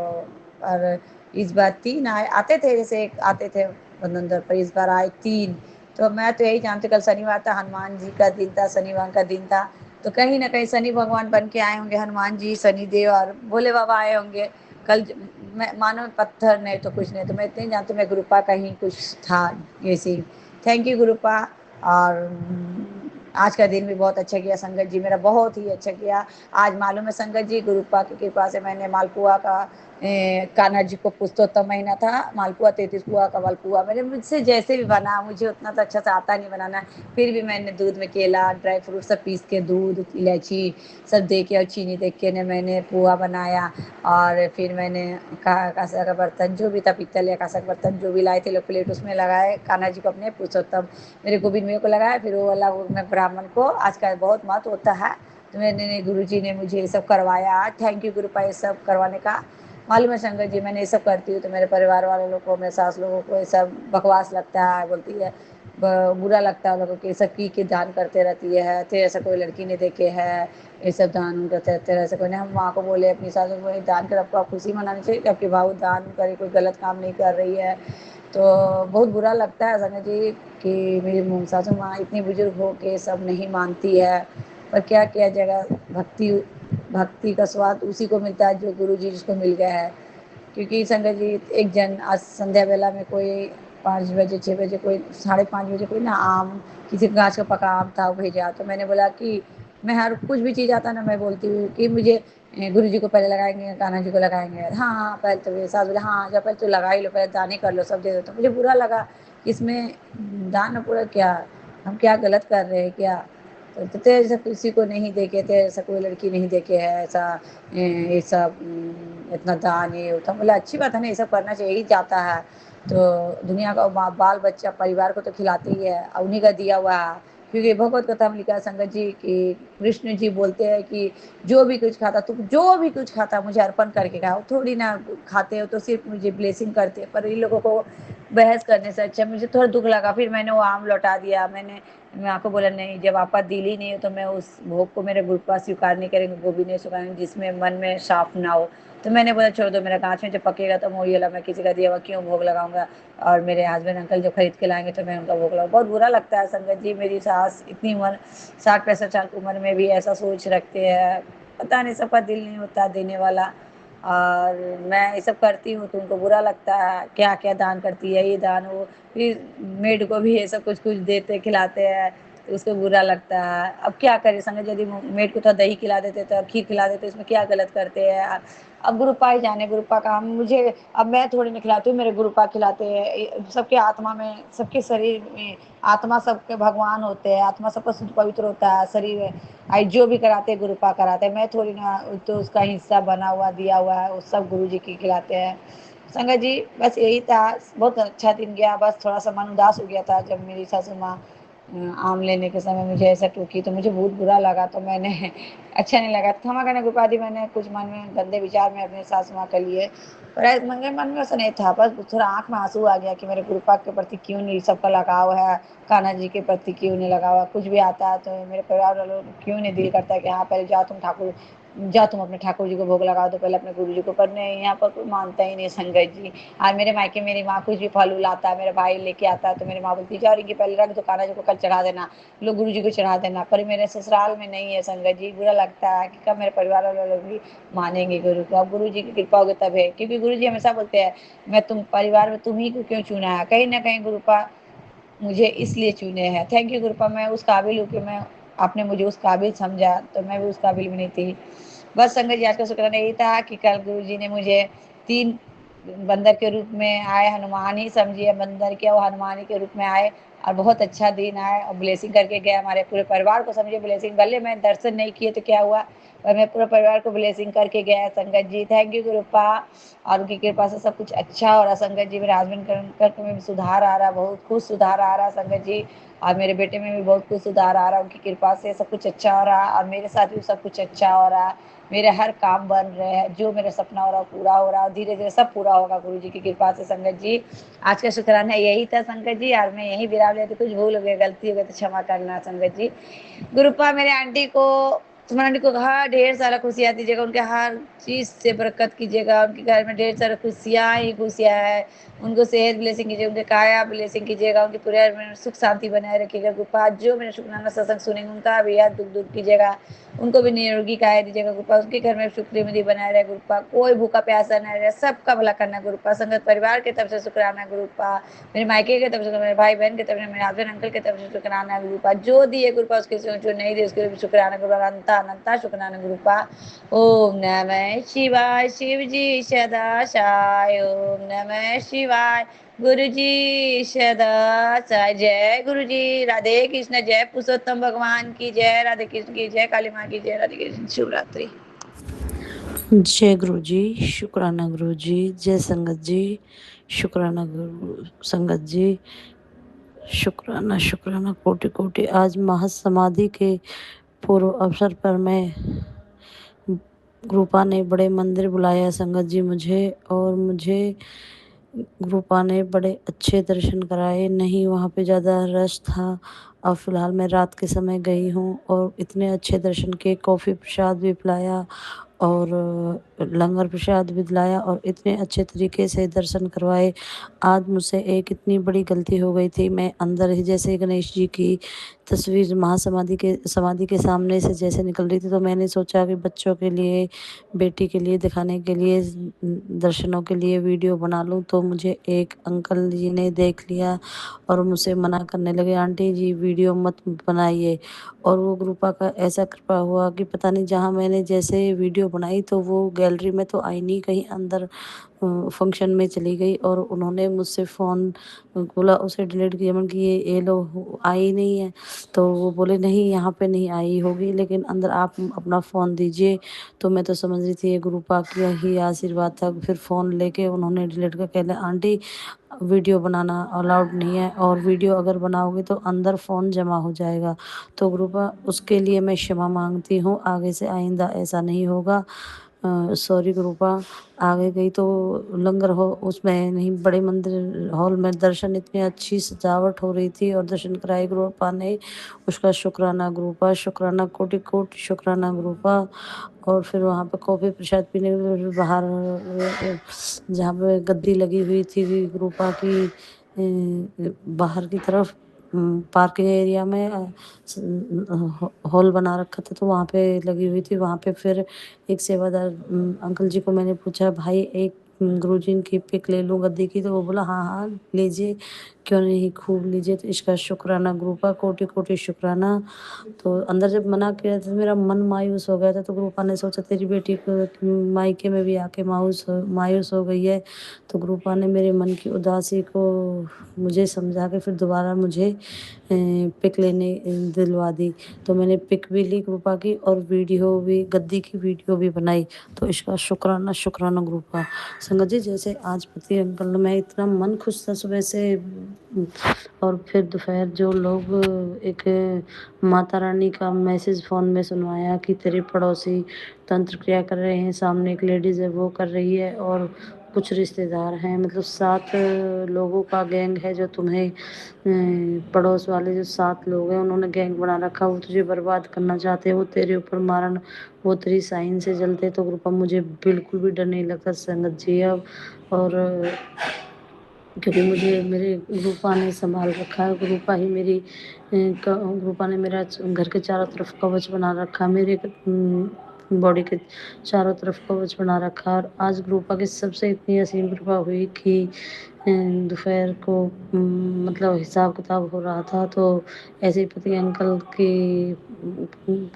और इस बार 3 आए, आते थे, जैसे एक आते थे बंदर, पर इस बार आए 3। तो मैं तो यही जानती, कल शनिवार था, हनुमान जी का दिन था, शनिवार का दिन था, तो कहीं ना कहीं शनि भगवान बन के आए होंगे, हनुमान जी, शनि देव और भोले बाबा आए होंगे। कल मैं मानो पत्थर नहीं तो कुछ नहीं, तो मैं इतने ही जानती हूँ, मैं गुरुपा कहीं कुछ था ऐसे। Thank you गुरुपा। और आज का दिन भी बहुत अच्छा किया संगत जी, मेरा बहुत ही अच्छा किया। आज मालूम है संगत जी, गुरुपा की कृपा से मैंने मालपुआ का कान्हा जी को पुरुषोत्तम महीना था, मालपुआ 33 पुआ का मालपुआ मेरे मुझसे जैसे भी बना, मुझे उतना तो अच्छा से आता नहीं बनाना, फिर भी मैंने दूध में केला ड्राई फ्रूट सब पीस के, दूध इलायची सब दे के और चीनी दे के ने मैंने पुआ बनाया। और फिर मैंने कांसा का बर्तन जो भी था, पीतल या कांसा का बर्तन जो भी लाए थे लोग, प्लेट उसमें लगाए कान्हा जी को अपने पुरुषोत्तम मेरे गोविंद मेरे को लगाया। फिर वो वाला वो मैं ब्राह्मण को, आज का बहुत महत्व होता है, तो मैंने गुरु जी ने मुझे ये सब करवाया। थैंक यू गुरुपा ये सब करवाने का। मालूम है संगत जी, मैंने ये सब करती हूँ तो मेरे परिवार वाले लोग को, मेरे सास लोगों को ये सब बकवास लगता है, बोलती है बुरा लगता है लोगों को, ये सब की दान करते रहती है, तो ऐसा कोई लड़की ने देखे है ये सब दान करते रहते हैं, ऐसा कोई नहीं। हम माँ को बोले अपनी सास को बोले दान कर, आपको आप खुशी मनानी चाहिए कि आपकी भाव दान करे, कोई गलत काम नहीं कर रही है। तो बहुत बुरा लगता है संगत जी कि मेरी सासू माँ इतनी बुजुर्ग हो के सब नहीं मानती है, पर क्या किया जाएगा, भक्ति भक्ति का स्वाद उसी को मिलता है जो गुरु जी जिसको मिल गया है। क्योंकि संगत जी एक जन आज संध्या बेला में कोई 5 बजे 6 बजे कोई 5:30 बजे कोई ना आम, किसी गाछ का पका आम था वो भेजा, तो मैंने बोला कि मैं हर कुछ भी चीज़ आता ना मैं बोलती हूँ कि मुझे गुरु जी को पहले लगाएंगे, कान्हा जी को लगाएंगे। हाँ हाँ पहले तो मेरे सास बोले हाँ जब पहले तो लगा ही लो, पहले दान ही कर लो, सब दे दो। तो मुझे बुरा लगा कि इसमें दान पूरा क्या, हम क्या गलत कर रहे हैं क्या। तो ऐसा किसी को नहीं देखे थे, ऐसा कोई लड़की नहीं देखे है ऐसा ये सब इतना दान ये होता, बोला अच्छी बात है ना, ये सब करना चाहिए ही जाता है। तो दुनिया का बाल बच्चा परिवार को तो खिलाते ही है, और उन्हीं का दिया हुआ है। क्योंकि भगवत कथा में लिखा है संगत जी कि कृष्ण जी बोलते हैं कि जो भी कुछ खाता, तुम जो भी कुछ खाता मुझे अर्पण करके खाओ, थोड़ी ना खाते हो तो सिर्फ मुझे ब्लेसिंग करते हैं। पर इन लोगों को बहस करने से अच्छा, मुझे थोड़ा दुख लगा, फिर मैंने वो आम लौटा दिया। मैं आपको बोला नहीं, जब आपका दिल ही नहीं हो तो मैं उस भोग को मेरे गुरु पास स्वीकार नहीं करेंगे, गोभी नहीं स्वीकार जिसमें मन में साफ ना हो। तो मैंने बोला छोड़ दो, मेरा गाँच में जब पकेगा तो मैं वही वाला, मैं किसी का दिया हुआ क्यों भोग लगाऊंगा। और मेरे हस्बैंड अंकल जो खरीद के लाएंगे तो मैं उनका भोग लगाऊँ। बहुत बुरा लगता है संगत जी, मेरी सास इतनी उम्र 60-65 साल की उम्र में भी ऐसा सोच रखते हैं, पता नहीं सबका दिल नहीं होता देने वाला। और मैं ये सब करती हूँ तो उनको बुरा लगता है, क्या क्या दान करती है, ये दान वो, फिर मेड को भी ये सब कुछ कुछ देते खिलाते हैं तो उसको बुरा लगता है। अब क्या करें संगत, यदि मेड को थोड़ा दही खिला देते तो खीर खिला देते, इसमें क्या गलत करते हैं। अब गुरुपा ही जाने, गुरुपा का हम मुझे, अब मैं थोड़ी नहीं खिलाती हूँ, मेरे गुरुपा खिलाते हैं। सबके आत्मा में, सबके शरीर में आत्मा सबके भगवान होते हैं, आत्मा सबका शुद्ध पवित्र होता है, शरीर में आई जो भी कराते हैं गुरुपा कराते हैं, मैं थोड़ी ना, तो उसका हिस्सा बना हुआ दिया हुआ है वो सब गुरु जी की खिलाते हैं। संगत जी बस यही था, बहुत अच्छा दिन गया, बस थोड़ा सा मन उदास हो गया था जब मेरी सासू माँ आम लेने के समय मुझे ऐसा टोकी, तो मुझे बहुत बुरा लगा, तो मैंने अच्छा नहीं लगा, क्षमा करने गुरुपा दी, मैंने कुछ मन में गंदे विचार में अपने सासू माँ के लिए, पर मेरे मन में ऐसा नहीं था, बस थोड़ा आँख में आंसू आ गया कि मेरे गुरुपा के प्रति क्यों नहीं सबका लगाव है, कान्हा जी के प्रति क्यों नहीं लगा हुआ। कुछ भी आता है तो मेरे परिवार वालों को क्यों नहीं दिल करता है कि हाँ पहले जाओ तुम ठाकुर, जाओ तुम अपने ठाकुर जी को भोग लगाओ, तो पहले अपने गुरु जी को। पर नहीं, यहाँ पर कोई मानता ही नहीं संगत जी। आज मेरे मायके मेरी माँ कुछ भी फल लाता है, मेरा भाई लेके आता है तो मेरी माँ बोलती जाओ इनकी पहले रख दो, कान्हा जी को कल चढ़ा देना, लोग गुरु जी को चढ़ा देना। पर मेरे ससुराल में नहीं है संगत जी, बुरा लगता है कि कब मेरे परिवार वाले लोग भी मानेंगे गुरु को। अब गुरु जी की कृपा होगी तब है, क्योंकि गुरु जी हमेशा बोलते हैं मैं तुम परिवार में तुम ही को क्यों चुना है, कहीं ना कहीं गुरुपा मुझे इसलिए चुने हैं। थैंक यू गुरुपा, मैं उस काबिल हूँ कि मैं, आपने मुझे उस काबिल समझा, तो मैं भी उस काबिल भी नहीं थी। बस संगत जी आज का शुक्राना यही था कि कल गुरु जी ने मुझे 3 बंदर के रूप में आए, हनुमान ही समझिए बंदर क्या, वो हनुमान ही के रूप में आए और बहुत अच्छा दिन आए और ब्लेसिंग करके गए, हमारे पूरे परिवार को समझिए ब्लेसिंग, भले मैं दर्शन नहीं किए तो क्या हुआ, पर मैं पूरे परिवार को ब्लेसिंग करके गया संगत जी। थैंक यू गुरुपा, और उनकी कृपा से सब कुछ अच्छा हो रहा संगत जी। मेरे हस्बैंड करके में भी सुधार आ रहा, बहुत कुछ सुधार आ रहा संगत जी, और मेरे बेटे में भी बहुत कुछ सुधार आ रहा, उनकी कृपा से सब कुछ अच्छा हो रहा, और मेरे साथ भी सब कुछ अच्छा हो रहा, मेरे हर काम बन रहे हैं, जो मेरा सपना हो रहा पूरा हो रहा, और धीरे धीरे सब पूरा होगा गुरु जी की कृपा से संगत जी। आज का शुक्राना यही था संगत जी, और मैं यही विराम लेती, कुछ भूल हो गया गलती हो गई तो क्षमा करना संगत जी। गुरुपा मेरे आंटी को सुमन आंटी को हर ढेर सारा खुशियाँ दीजिएगा, उनके हर चीज़ से बरकत कीजिएगा, उनके घर में ढेर सारा खुशियाँ ही खुशियाँ है। उनको सेहत ब्लेसिंग कीजिएगा, उनके काया ब्लेसिंग कीजिएगा, उनके पूरे में सुख शांति बनाए रखिएगा। गुरुपा जो मेरे शुक्राना सत्संग सुनेंगे उनका भी याद दुख दूर कीजिएगा, उनको भी निरोगी काया दीजिएगा गुरुपा, उनके घर में सुख समृद्धि बनाए रहे गुरुपा, कोई भूखा प्यासा न रहे, सबका भला करना गुरुपा। संगत परिवार की तरफ से शुक्राना गुरुपा, मेरे मायके की तरफ से, मेरे भाई बहन की तरफ से, मेरे हस्बैंड अंकल की तरफ से शुक्राना गुरुपा। जो दिए गुरुपा उसके, जो नहीं दिए उसके लिए भी शुक्राना गुरुपा, अनंता अनंता शुक्राना गुरुपा। ओम नमः शिवाय, शिव जी सदा साय, ओम नमः शिवाय, गुरु जी सदा साय। जय गुरु जी, राधे कृष्ण, जय पुरुषोत्तम भगवान की जय, राधे कृष्ण की जय, काली माँ की जय, राधे कृष्ण, शिवरात्रि। जय गुरु जी, शुक्राना गुरु जी, जय संगत जी, शुक्राना गुरु संगत जी, शुक्राना शुक्राना कोटि कोटि। आज महासमाधि के पूर्व अवसर पर मैं रूपा ने बड़े मंदिर बुलाया संगत जी मुझे, और मुझे रूपा ने बड़े अच्छे दर्शन कराए। नहीं वहाँ पे ज़्यादा रश था। अब फ़िलहाल मैं रात के समय गई हूँ और इतने अच्छे दर्शन किए, कॉफ़ी प्रसाद भी पिलाया और लंगर प्रसाद भी दिलाया और इतने अच्छे तरीके से दर्शन करवाए। आज मुझसे एक इतनी बड़ी गलती हो गई थी, मैं अंदर ही जैसे गणेश जी की तस्वीर समाधि के सामने से जैसे निकल रही थी, तो मैंने सोचा कि बच्चों के लिए, बेटी के लिए दिखाने के लिए, दर्शनों के लिए वीडियो बना लूं। तो मुझे एक अंकल जी ने देख लिया और मुझसे मना करने लगे, आंटी जी वीडियो मत बनाइए। और वो ग्रुपा का ऐसा कृपा हुआ कि पता नहीं, जहाँ मैंने जैसे वीडियो बनाई तो वो गैलरी में तो आई नहीं, कहीं अंदर फंक्शन में चली गई। और उन्होंने मुझसे फ़ोन बोला, उसे डिलीट किया। मैंने कि ये लो आई नहीं है। तो वो बोले नहीं यहाँ पे नहीं आई होगी, लेकिन अंदर आप अपना फ़ोन दीजिए। तो मैं तो समझ रही थी ये गुरुपा का ही आशीर्वाद था। फिर फ़ोन लेके उन्होंने डिलीट कर कहले, आंटी वीडियो बनाना अलाउड नहीं है, और वीडियो अगर बनाओगे तो अंदर फ़ोन जमा हो जाएगा। तो गुरुपा उसके लिए मैं क्षमा मांगती हूँ, आगे से आइंदा ऐसा नहीं होगा। सॉरी गुरुपा। आगे गई तो लंगर हो उसमें नहीं, बड़े मंदिर हॉल में दर्शन, इतनी अच्छी सजावट हो रही थी और दर्शन कराए गुरुपा ने। उसका शुक्राना गुरुपा, शुक्राना कोटि कोटि शुक्राना गुरुपा। और फिर वहाँ पे कॉफ़ी प्रसाद पीने के लिए फिर बाहर जहाँ पे गद्दी लगी हुई थी गुरुपा की, बाहर की तरफ पार्किंग एरिया में हॉल बना रखा था, तो वहाँ पे लगी हुई थी। वहाँ पे फिर एक सेवादार अंकल जी को मैंने पूछा, भाई एक गुरुजी की पिक ले लूँ गद्दी की? तो वो बोला हाँ हाँ लीजिए, क्यों नहीं, खूब लीजिए। तो इसका शुक्राना गुरुपा, कोटि कोटि शुक्राना। तो अंदर जब मना किया तो मेरा मन मायूस हो गया था। तो गुरुपा ने सोचा तेरी बेटी को मायके में भी आके मायूस हो गई है। तो गुरुपा ने मेरे मन की उदासी को मुझे समझा के फिर दोबारा मुझे पिक लेने दिलवा दी। तो मैंने पिक भी ली गुरुपा की और वीडियो भी, गद्दी की वीडियो भी बनाई। तो इसका शुक्राना शुक्राना गुरुपा। संगत जी जैसे आज पति अंकल ने, मैं इतना मन खुश था सुबह से। और फिर दोपहर जो लोग एक माता रानी का मैसेज फ़ोन में सुनवाया कि तेरे पड़ोसी तंत्र क्रिया कर रहे हैं, सामने एक लेडीज़ है वो कर रही है, और कुछ रिश्तेदार हैं, मतलब 7 लोगों का गैंग है जो तुम्हें पड़ोस वाले जो 7 लोग हैं उन्होंने गैंग बना रखा, वो तुझे बर्बाद करना चाहते हैं, वो तेरे ऊपर मारन, वो तेरी साइन से जलते। तो ग्रुपा मुझे बिल्कुल भी डर नहीं लगता संगत जी अब। और क्योंकि मुझे मेरे गुरुपा ने संभाल रखा है। गुरुपा ही मेरी गुरुपा ने मेरा घर के चारों तरफ कवच बना रखा, मेरे बॉडी के चारों तरफ कवच बना रखा। और आज गुरुपा की सबसे इतनी असीम कृपा हुई कि दोपहर को मतलब हिसाब किताब हो रहा था, तो ऐसे ही पति अंकल की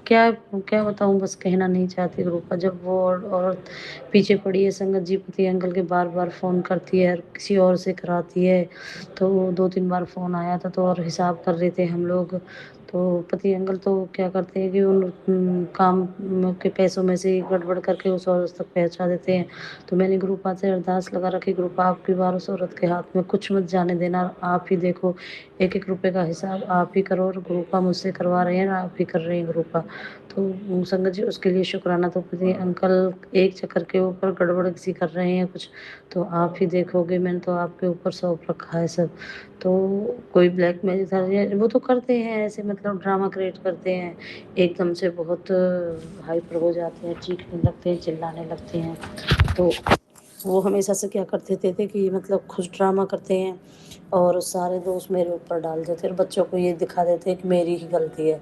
क्या क्या बताऊँ, बस कहना नहीं चाहती गुरुपा। जब वो औरत पीछे पड़ी है संगत जी, पति अंकल के बार बार फ़ोन करती है और किसी और से कराती है। तो 2-3 बार फ़ोन आया था, तो और हिसाब कर रहे थे हम लोग। तो पति अंकल तो क्या करते हैं कि उन काम के पैसों में से गड़बड़ करके उस औरत तक पहुँचा देते हैं। तो मैंने गुरुपा से अरदास लगा रखी, गुरुपा आपकी बार उस औरत के हाथ में कुछ मत जाने देना, आप ही देखो, एक-एक रुपए का हिसाब आप ही करो। और गुरुपा मुझसे करवा रहे हैं, आप ही कर रहे हैं गुरुपा। तो संगत जी उसके लिए शुक्राना। तो पति अंकल एक चक्कर के ऊपर गड़बड़ किसी कर रहे हैं कुछ, तो आप ही देखोगे, मैंने तो आपके ऊपर सौंप रखा है सब। तो कोई ब्लैकमेल था या वो तो करते हैं ऐसे, मतलब ड्रामा क्रिएट करते हैं, एकदम से बहुत हाइपर हो जाते हैं, चीखने लगते हैं, चिल्लाने लगते हैं। तो वो हमेशा से क्या करते थे कि मतलब खुद ड्रामा करते हैं और सारे दोष मेरे ऊपर डाल देते और बच्चों को ये दिखा देते हैं कि मेरी ही गलती है।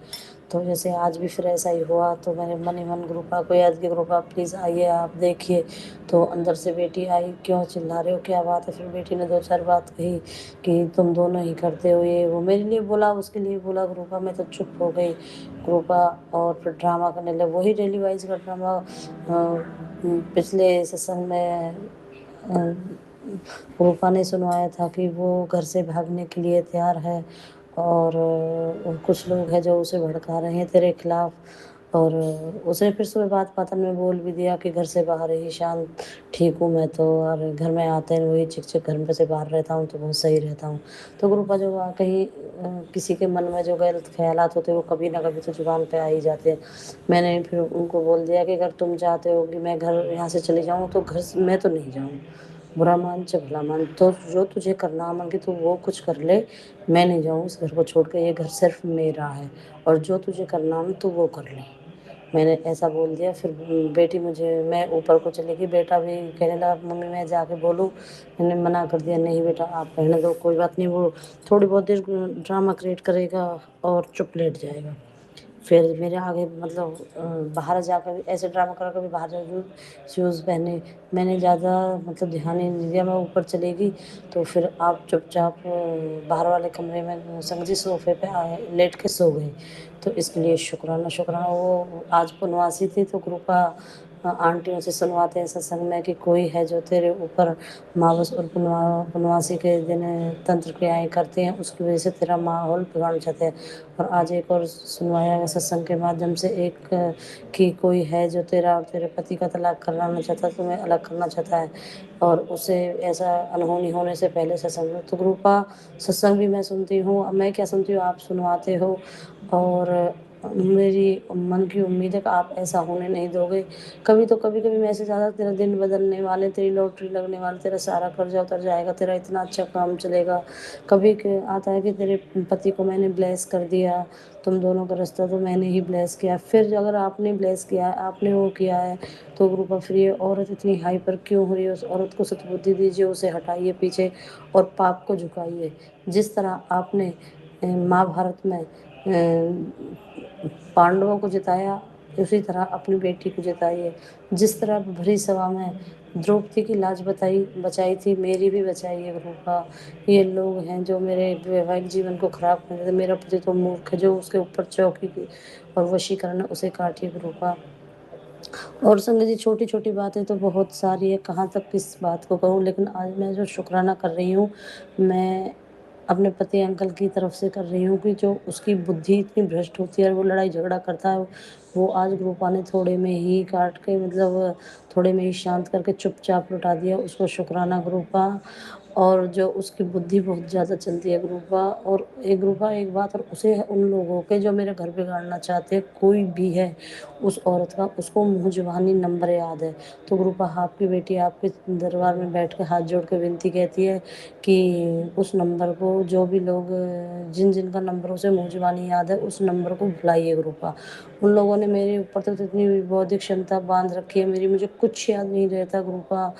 तो जैसे आज भी फिर ऐसा ही हुआ, तो मैंने मन ही मन ग्रुपा को याद किया, ग्रुपा प्लीज़ आइए आप देखिए। तो अंदर से बेटी आई, क्यों चिल्ला रहे हो, क्या बात है? फिर बेटी ने 2-4 बात कही कि तुम दोनों ही करते हो ये वो, मेरे लिए बोला, उसके लिए बोला ग्रुपा। मैं तो चुप हो गई ग्रुपा, और फिर ड्रामा करने लगे, वही डेली वाइज का ड्रामा। पिछले सत्संग में रूपा ने सुनवाया था कि वो घर से भागने के लिए तैयार है, और कुछ लोग हैं जो उसे भड़का रहे हैं तेरे खिलाफ। और उसने फिर सुबह बात बातन में बोल भी दिया कि घर से बाहर ही शांत ठीक हूँ मैं तो, और घर में आते हैं वही चिक चिक, घर में से बाहर रहता हूँ तो बहुत सही रहता हूँ। तो ग्रुपा जो कहीं किसी के मन में जो गलत ख्यालात होते हैं वो कभी ना कभी तो जुबान पे आ ही जाते हैं। मैंने फिर उनको बोल दिया कि अगर तुम चाहते हो कि मैं घर यहाँ से चली जाऊँ तो घर मैं तो नहीं जाऊँ, बुरा मान चाहे भला मान, तो जो तुझे करना मन की तू वो कुछ कर ले, मैं नहीं जाऊँ इस घर को छोड़ के, ये घर सिर्फ मेरा है, और जो तुझे करना मन तू वो कर ले। मैंने ऐसा बोल दिया। फिर बेटी मुझे, मैं ऊपर को चली गई, बेटा भी कहने लगा मम्मी मैं जाके बोलूँ। मैंने मना कर दिया, नहीं बेटा आप रहने दो, कोई बात नहीं, वो थोड़ी बहुत देर ड्रामा क्रिएट करेगा और चुप लेट जाएगा। फिर मेरे आगे मतलब बाहर जाकर भी ऐसे ड्रामा करा, कभी बाहर जाकर शूज़ पहने, मैंने ज़्यादा मतलब ध्यान ही नहीं दिया। मैं ऊपर चली गई तो फिर आप चुपचाप बाहर वाले कमरे में संगजी सोफे पे लेट के सो गए। तो इसके लिए शुक्राना शुक्राना। वो आज पूर्णवासी थी तो कृपा आंटियों से सुनवाते हैं सत्संग में कि कोई है जो तेरे ऊपर मावस और पूर्णवासी के दिन तंत्र क्रियाएँ करते हैं, उसकी वजह से तेरा माहौल बिगाड़ना चाहते हैं। और आज एक और सुनवाया है सत्संग के माध्यम से एक कि कोई है जो तेरा और तेरे पति का तलाक कराना चाहता है, तुम्हें अलग करना चाहता है, और उसे ऐसा अनहोनी होने से पहले सत्संग में। तो ग्रुपा सत्संग भी मैं सुनती हूँ, अब मैं क्या सुनती हूँ आप सुनवाते हो, और मेरी मन की उम्मीद है कि आप ऐसा होने नहीं दोगे। कभी तो कभी कभी मैसेज आता, तेरा दिन बदलने वाले, तेरी लॉटरी लगने वाली, तेरा सारा कर्जा उतर जाएगा, तेरा इतना अच्छा काम चलेगा। कभी आता है कि तेरे पति को मैंने ब्लेस कर दिया, तुम दोनों का रिश्ता तो मैंने ही ब्लेस किया। फिर अगर आपने ब्लेस किया है, आपने वो किया है, तो ग्रुप ऑफ ये औरत इतनी हाइपर क्यों हो रही है? उस औरत को सद्बुद्धि दीजिए, उसे हटाइए पीछे और पाप को झुकाइए। जिस तरह आपने महाभारत में पांडवों को जिताया, उसी तरह अपनी बेटी को जिताइए। जिस तरह भरी सभा में द्रौपदी की लाज बचाई थी, मेरी भी बचाइए ग्रुपा। ये लोग हैं जो मेरे वैवाहिक जीवन को खराब कर देते। मेरा पति तो मूर्ख है जो उसके ऊपर चौकी की और वशीकरण है, उसे काटिए ग्रुपा। और संगत जी छोटी छोटी बातें तो बहुत सारी है, कहाँ तक किस बात को कहूँ, लेकिन आज मैं जो शुक्राना कर रही हूँ, मैं अपने पति अंकल की तरफ से कर रही हूँ कि जो उसकी बुद्धि इतनी भ्रष्ट होती है और वो लड़ाई झगड़ा करता है, वो आज ग्रुपा ने थोड़े में ही काट के, मतलब थोड़े में ही शांत करके चुपचाप लुटा दिया। उसको शुक्राना ग्रुपा। और जो उसकी बुद्धि बहुत ज़्यादा चलती है ग्रुपा। और एक ग्रुपा एक बात, और उसे उन लोगों के जो मेरे घर बिगाड़ना चाहते हैं, कोई भी है उस औरत का, उसको मुँह ज़ुबानी नंबर याद है। तो ग्रुपा आपकी बेटी आपके दरबार में बैठ के हाथ जोड़ के विनती कहती है कि उस नंबर को, जो भी लोग जिन जिनका नंबर उसे मुँह ज़ुबानी याद है, उस नंबर को भुलाइए ग्रुपा। उन लोगों ने मेरे ऊपर तो इतनी बौद्धिक क्षमता बांध रखी है मेरी, मुझे कुछ याद नहीं रहता ग्रुपा।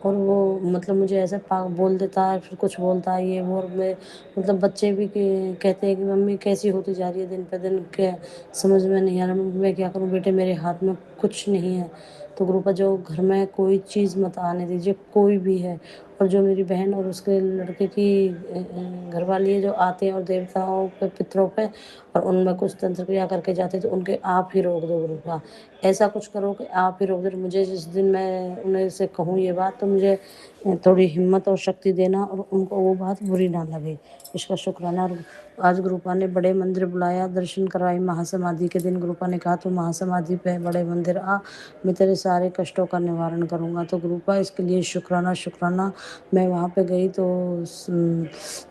और वो मतलब मुझे ऐसे बोल देता है, फिर कुछ बोलता है ये वो, और मैं मतलब बच्चे भी कहते हैं कि मम्मी कैसी होती जा रही है दिन पे दिन, के समझ में नहीं आ रहा, मैं क्या करूँ बेटे, मेरे हाथ में कुछ नहीं है। तो ग्रुपा जो घर में कोई चीज़ मत आने दीजिए, कोई भी है। और जो मेरी बहन और उसके लड़के की घरवाली है जो आते हैं और देवताओं पे पितरों पे और उनमें कुछ तंत्र क्रिया करके जाते हैं, तो उनके आप ही रोक दो ग्रुपा। ऐसा कुछ करो कि आप ही रोक दो। मुझे जिस दिन मैं उन्हें से कहूँ ये बात, तो मुझे थोड़ी हिम्मत और शक्ति देना और उनको वो बात बुरी ना लगे, इसका शुक्राना। और आज ग्रुपा ने बड़े मंदिर बुलाया, दर्शन करवाई महासमाधि के दिन। ग्रुपा ने कहा तो महासमाधि पे बड़े मंदिर आ, मैं तेरे सारे कष्टों का निवारण करूँगा। तो ग्रुपा इसके लिए शुक्राना शुक्राना। मैं वहाँ पे गई तो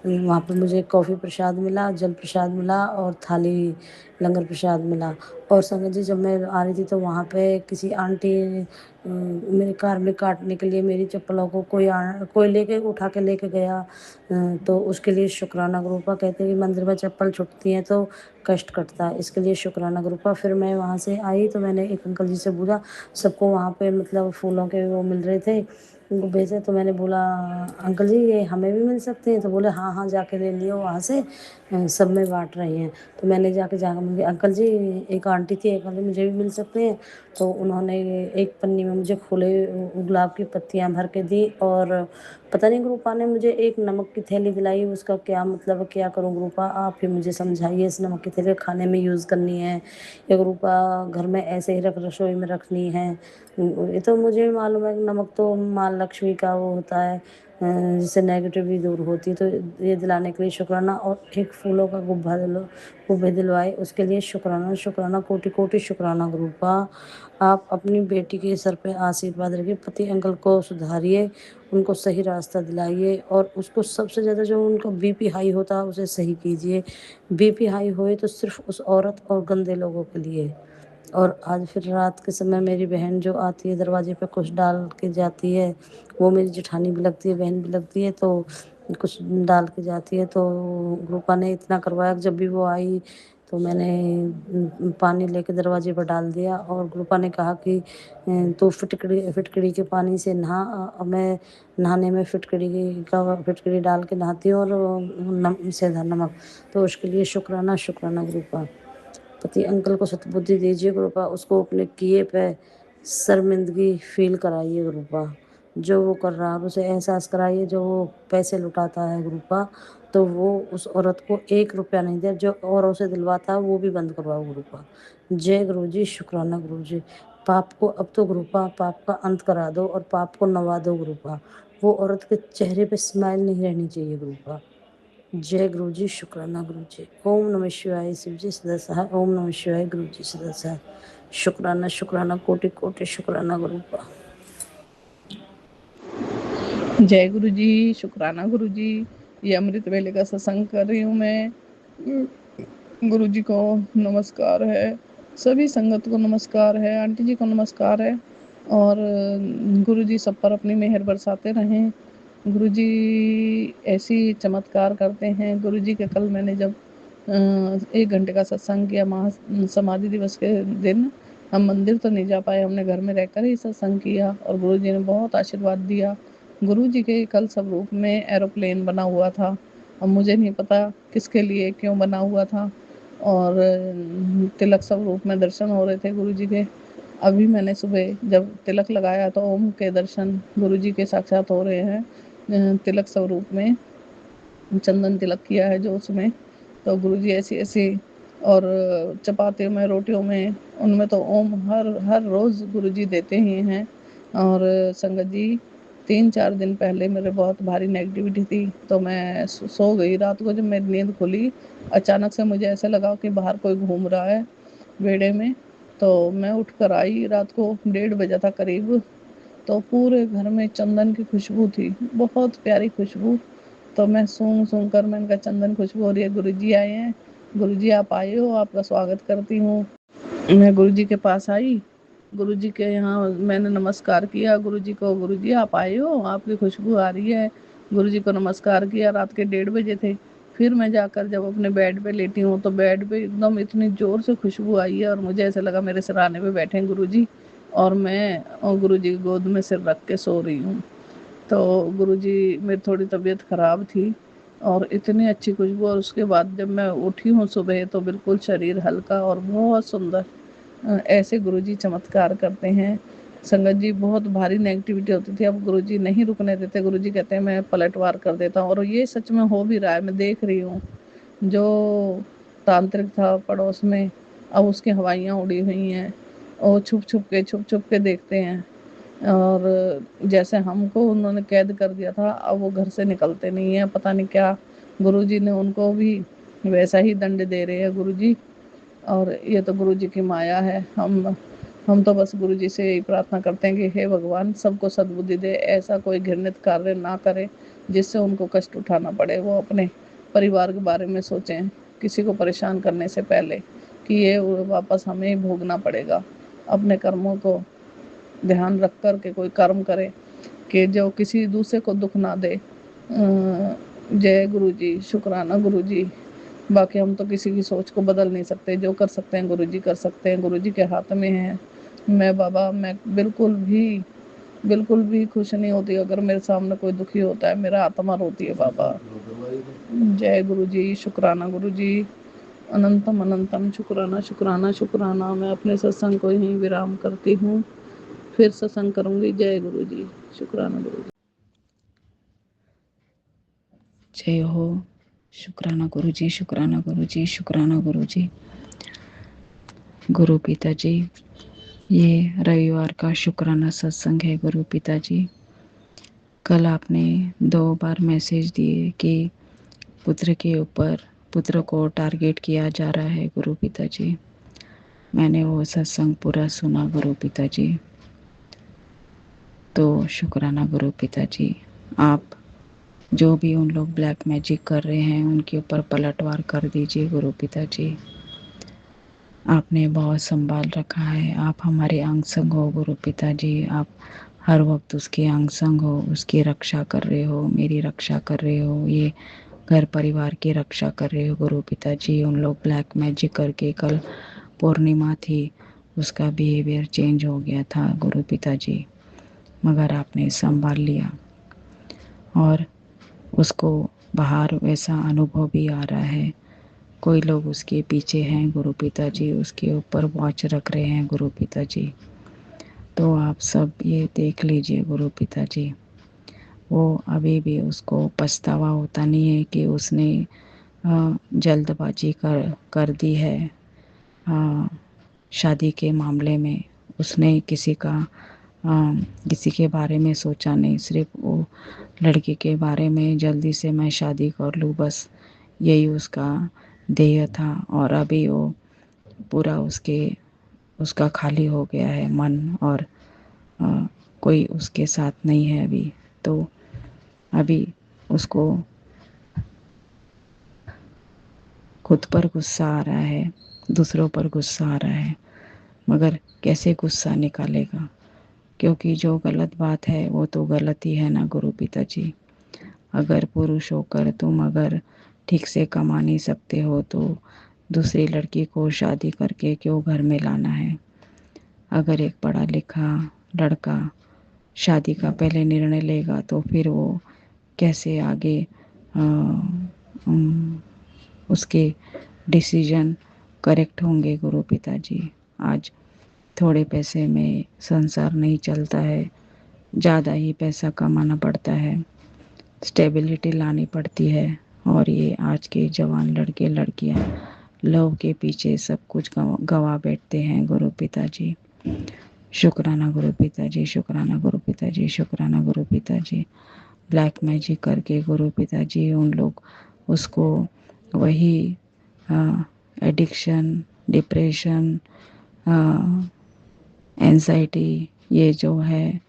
वहाँ पे मुझे कॉफ़ी प्रसाद मिला, जल प्रसाद मिला और थाली लंगर प्रसाद मिला। और संगत जी जब मैं आ रही थी तो वहाँ पे किसी आंटी मेरे कार में काटने के लिए मेरी चप्पलों को कोई लेके उठा के लेके गया। तो उसके लिए शुक्राना ग्रुपा। कहते हैं कि मंदिर में चप्पल छूटती हैं तो कष्ट कटता है, इसके लिए शुक्राना ग्रुपा। फिर मैं वहाँ से आई तो मैंने एक अंकल जी से पूछा, सबको वहाँ पे मतलब फूलों के वो मिल रहे थे गुब्बे से, तो मैंने बोला अंकल जी ये हमें भी मिल सकते हैं? तो बोले हाँ हाँ जाके ले लियो वहाँ से, सब में बांट रही हैं। तो मैंने जाकर मुझे अंकल जी, एक आंटी थी, एक आंटी मुझे भी मिल सकते हैं? तो उन्होंने एक पन्नी में मुझे फूले गुलाब की पत्तियां भर के दी। और पता नहीं गुरुपा ने मुझे एक नमक की थैली दिलाई, उसका क्या मतलब है, क्या करूं गुरुपा आप ही मुझे समझाइए। इस नमक की थैली खाने में यूज़ करनी है या गुरुपा घर में ऐसे ही रसोई में रखनी है? ये तो मुझे भी मालूम है कि नमक तो माँ लक्ष्मी का वो होता है, जिससे नेगेटिव भी दूर होती है। तो ये दिलाने के लिए शुक्राना। और एक फूलों का गुब्बे दिलवाए, उसके लिए शुक्राना शुक्राना कोटि कोटि शुक्राना गुरुपा। आप अपनी बेटी के सर पे आशीर्वाद रखिए, पति अंकल को सुधारिए, उनको सही रास्ता दिलाइए। और उसको सबसे ज़्यादा जो उनका बीपी हाई होता है उसे सही कीजिए। बीपी हाई होए तो सिर्फ उस औरत और गंदे लोगों के लिए। और आज फिर रात के समय मेरी बहन जो आती है दरवाजे पे कुछ डाल के जाती है, वो मेरी जेठानी भी लगती है, बहन भी लगती है, तो कुछ डाल के जाती है। तो रूपा ने इतना करवाया कि जब भी वो आई तो मैंने पानी लेके दरवाजे पर डाल दिया। और रूपा ने कहा कि तू फिटकड़ी के पानी से नहा। मैं नहाने में फिटकड़ी डाल के नहाती हूँ, और सेंधा नमक। तो उसके लिए शुक्राना शुक्राना रूपा। पति अंकल को सतबुद्धि दीजिए गुरुपा, उसको अपने किए पे शर्मिंदगी फील कराइए गुरुपा। जो वो कर रहा है उसे एहसास कराइए, जो वो पैसे लुटाता है गुरुपा तो वो उस औरत को 1 रुपया नहीं दे, जो औरों से दिलवाता है वो भी बंद करवाओ गुरुपा। जय गुरु जी, शुक्राना गुरु जी। पाप को अब तो गुरुपा पाप का अंत करा दो और पाप को नवा दो गुरुपा। वो औरत के चेहरे पे स्माइल नहीं रहनी चाहिए गुरुपा। जय गुरु जी, शुक्राना गुरु जी। ओम नमः शिवाय शिव जी सदा सहाय, ओम नमः शिवाय गुरु जी सदा सहाय। शुक्राना शुक्राना कोटि कोटि शुक्राना गुरुपा। जय गुरु जी, शुक्राना गुरु जी। ये अमृत वेले का सत्संग कर रही हूँ मैं। गुरु जी को नमस्कार है, सभी संगत को नमस्कार है, आंटी जी को नमस्कार है। और गुरु जी सब पर अपनी मेहर बरसाते रहें। गुरु जी ऐसी चमत्कार करते हैं। गुरु जी के कल मैंने जब 1 घंटे का सत्संग किया महा समाधि दिवस के दिन, हम मंदिर तो नहीं जा पाए, हमने घर में रहकर ही सत्संग किया और गुरु जी ने बहुत आशीर्वाद दिया। गुरु जी के कल स्वरूप में एरोप्लेन बना हुआ था। अब मुझे नहीं पता किसके लिए क्यों बना हुआ था। और तिलक स्वरूप में दर्शन हो रहे थे गुरु जी के। अभी मैंने सुबह जब तिलक लगाया तो ओम के दर्शन गुरु जी के साक्षात हो रहे हैं। तिलक स्वरूप में चंदन तिलक किया है जो उसमें, तो गुरु जी ऐसी ऐसी। और चपातियों में, रोटियों में, उनमें तो ओम हर रोज़ गुरु जी देते ही हैं। और संगत जी 3-4 दिन पहले मेरे बहुत भारी नेगेटिविटी थी, तो मैं सो गई। रात को जब मेरी नींद खुली, अचानक से मुझे ऐसा लगा कि बाहर कोई घूम रहा है बेड़े में। तो मैं उठ कर आई, रात को 1:30 बजा था करीब। तो पूरे घर में चंदन की खुशबू थी, बहुत प्यारी खुशबू। तो मैं सूंघ कर मैंने कहा चंदन खुशबू हो रही है, गुरुजी आए हैं, गुरुजी आप आए हो, आपका स्वागत करती हूँ। मैं गुरुजी के पास आई, गुरुजी के यहाँ मैंने नमस्कार किया गुरुजी को, गुरुजी आप आए हो, आपकी खुशबू आ रही है। गुरुजी को नमस्कार किया, रात के 1:30 बजे थे। फिर मैं जाकर जब अपने बेड पे लेटी हूँ तो बेड पे एकदम इतनी ज़ोर से खुशबू आई है और मुझे ऐसा लगा मेरे सिरहाने पे बैठे हैं गुरुजी और मैं गुरुजी की गोद में सिर रख के सो रही हूँ। तो गुरुजी मेरी थोड़ी तबीयत ख़राब थी और इतनी अच्छी खुशबू, और उसके बाद जब मैं उठी हूँ सुबह तो बिल्कुल शरीर हल्का और बहुत सुंदर। ऐसे गुरुजी चमत्कार करते हैं। संगत जी बहुत भारी नेगेटिविटी होती थी, अब गुरुजी नहीं रुकने देते। गुरुजी कहते हैं मैं पलटवार कर देता हूँ, और ये सच में हो भी रहा है। मैं देख रही हूँ जो तांत्रिक था पड़ोस में, अब उसकी हवाइयाँ उड़ी हुई हैं और छुप छुप के देखते हैं। और जैसे हमको उन्होंने कैद कर दिया था, अब वो घर से निकलते नहीं हैं। पता नहीं क्या गुरुजी ने उनको भी वैसा ही दंड दे रहे हैं गुरुजी। और ये तो गुरुजी की माया है। हम तो बस गुरुजी से यही प्रार्थना करते हैं कि हे भगवान सबको सद्बुद्धि दे, ऐसा कोई घृणित कार्य ना करे जिससे उनको कष्ट उठाना पड़े। वो अपने परिवार के बारे में सोचें किसी को परेशान करने से पहले। कि ये वापस हमें ही भोगना पड़ेगा। अपने कर्मों को ध्यान रख कर के कोई कर्म करे कि जो किसी दूसरे को दुख ना दे। जय गुरु जी, शुक्राना गुरु जी। बाकी हम तो किसी की सोच को बदल नहीं सकते, जो कर सकते हैं गुरु जी कर सकते हैं, गुरु जी के हाथ में है। मैं बाबा मैं बिल्कुल भी खुश नहीं होती अगर मेरे सामने कोई दुखी होता है, मेरा आत्मा रोती है बाबा। जय गुरु जी, शुक्राना गुरु जी, अनंतम अनंतम शुक्राना शुक्राना शुक्राना। मैं अपने सत्संग को यहीं विराम करती हूँ, फिर सत्संग करूंगी। जय गुरु जी, शुक्राना गुरु जी। जय हो, शुक्राना गुरु जी, शुक्राना गुरु जी, शुक्राना गुरु जी। गुरु पिताजी, ये रविवार का शुक्राना सत्संग है गुरु पिताजी। कल आपने 2 बार मैसेज दिए कि पुत्र को टारगेट किया जा रहा है गुरु पिताजी। मैंने वो सत्संग पूरा सुना गुरु पिताजी। तो शुक्राना गुरु पिताजी। आप जो भी उन लोग ब्लैक मैजिक कर रहे हैं उनके ऊपर पलटवार कर दीजिए गुरु पिताजी। आपने बहुत संभाल रखा है, आप हमारे अंग संग हो गुरु पिताजी। आप हर वक्त उसके अंग संग हो, उसकी रक्षा कर रहे हो, मेरी रक्षा कर रहे हो, ये घर परिवार की रक्षा कर रहे हो गुरु पिताजी। उन लोग ब्लैक मैजिक करके, कल पूर्णिमा थी, उसका बिहेवियर चेंज हो गया था गुरु पिताजी, मगर आपने संभाल लिया और उसको बाहर वैसा अनुभव भी आ रहा है। कोई लोग उसके पीछे हैं गुरु पिताजी, उसके ऊपर वॉच रख रहे हैं गुरु पिताजी। तो आप सब ये देख लीजिए गुरु पिताजी। वो अभी भी उसको पछतावा होता नहीं है कि उसने जल्दबाजी कर दी है शादी के मामले में। उसने किसी के बारे में सोचा नहीं, सिर्फ वो लड़की के बारे में जल्दी से मैं शादी कर लूँ, बस यही उसका ध्येय था। और अभी वो पूरा उसका खाली हो गया है मन, और कोई उसके साथ नहीं है अभी। तो अभी उसको खुद पर गुस्सा आ रहा है, दूसरों पर गुस्सा आ रहा है, मगर कैसे गुस्सा निकालेगा? क्योंकि जो गलत बात है वो तो गलत ही है ना गुरु पिताजी। अगर पुरुष होकर तुम अगर ठीक से कमा नहीं सकते हो तो दूसरी लड़की को शादी करके क्यों घर में लाना है? अगर एक पढ़ा लिखा लड़का शादी का पहले निर्णय लेगा तो फिर वो कैसे आगे उसके डिसीजन करेक्ट होंगे गुरु पिताजी। आज थोड़े पैसे में संसार नहीं चलता है, ज़्यादा ही पैसा कमाना पड़ता है, स्टेबिलिटी लानी पड़ती है। और ये आज के जवान लड़के लड़कियां लव के पीछे सब कुछ गवा बैठते हैं गुरु पिताजी। शुक्राना गुरु पिताजी, शुक्राना गुरु पिताजी, शुक्राना गुरु पिताजी। ब्लैक मैजिक करके गुरु पिताजी उन लोग उसको वही एडिक्शन, डिप्रेशन, एंजाइटी, ये जो है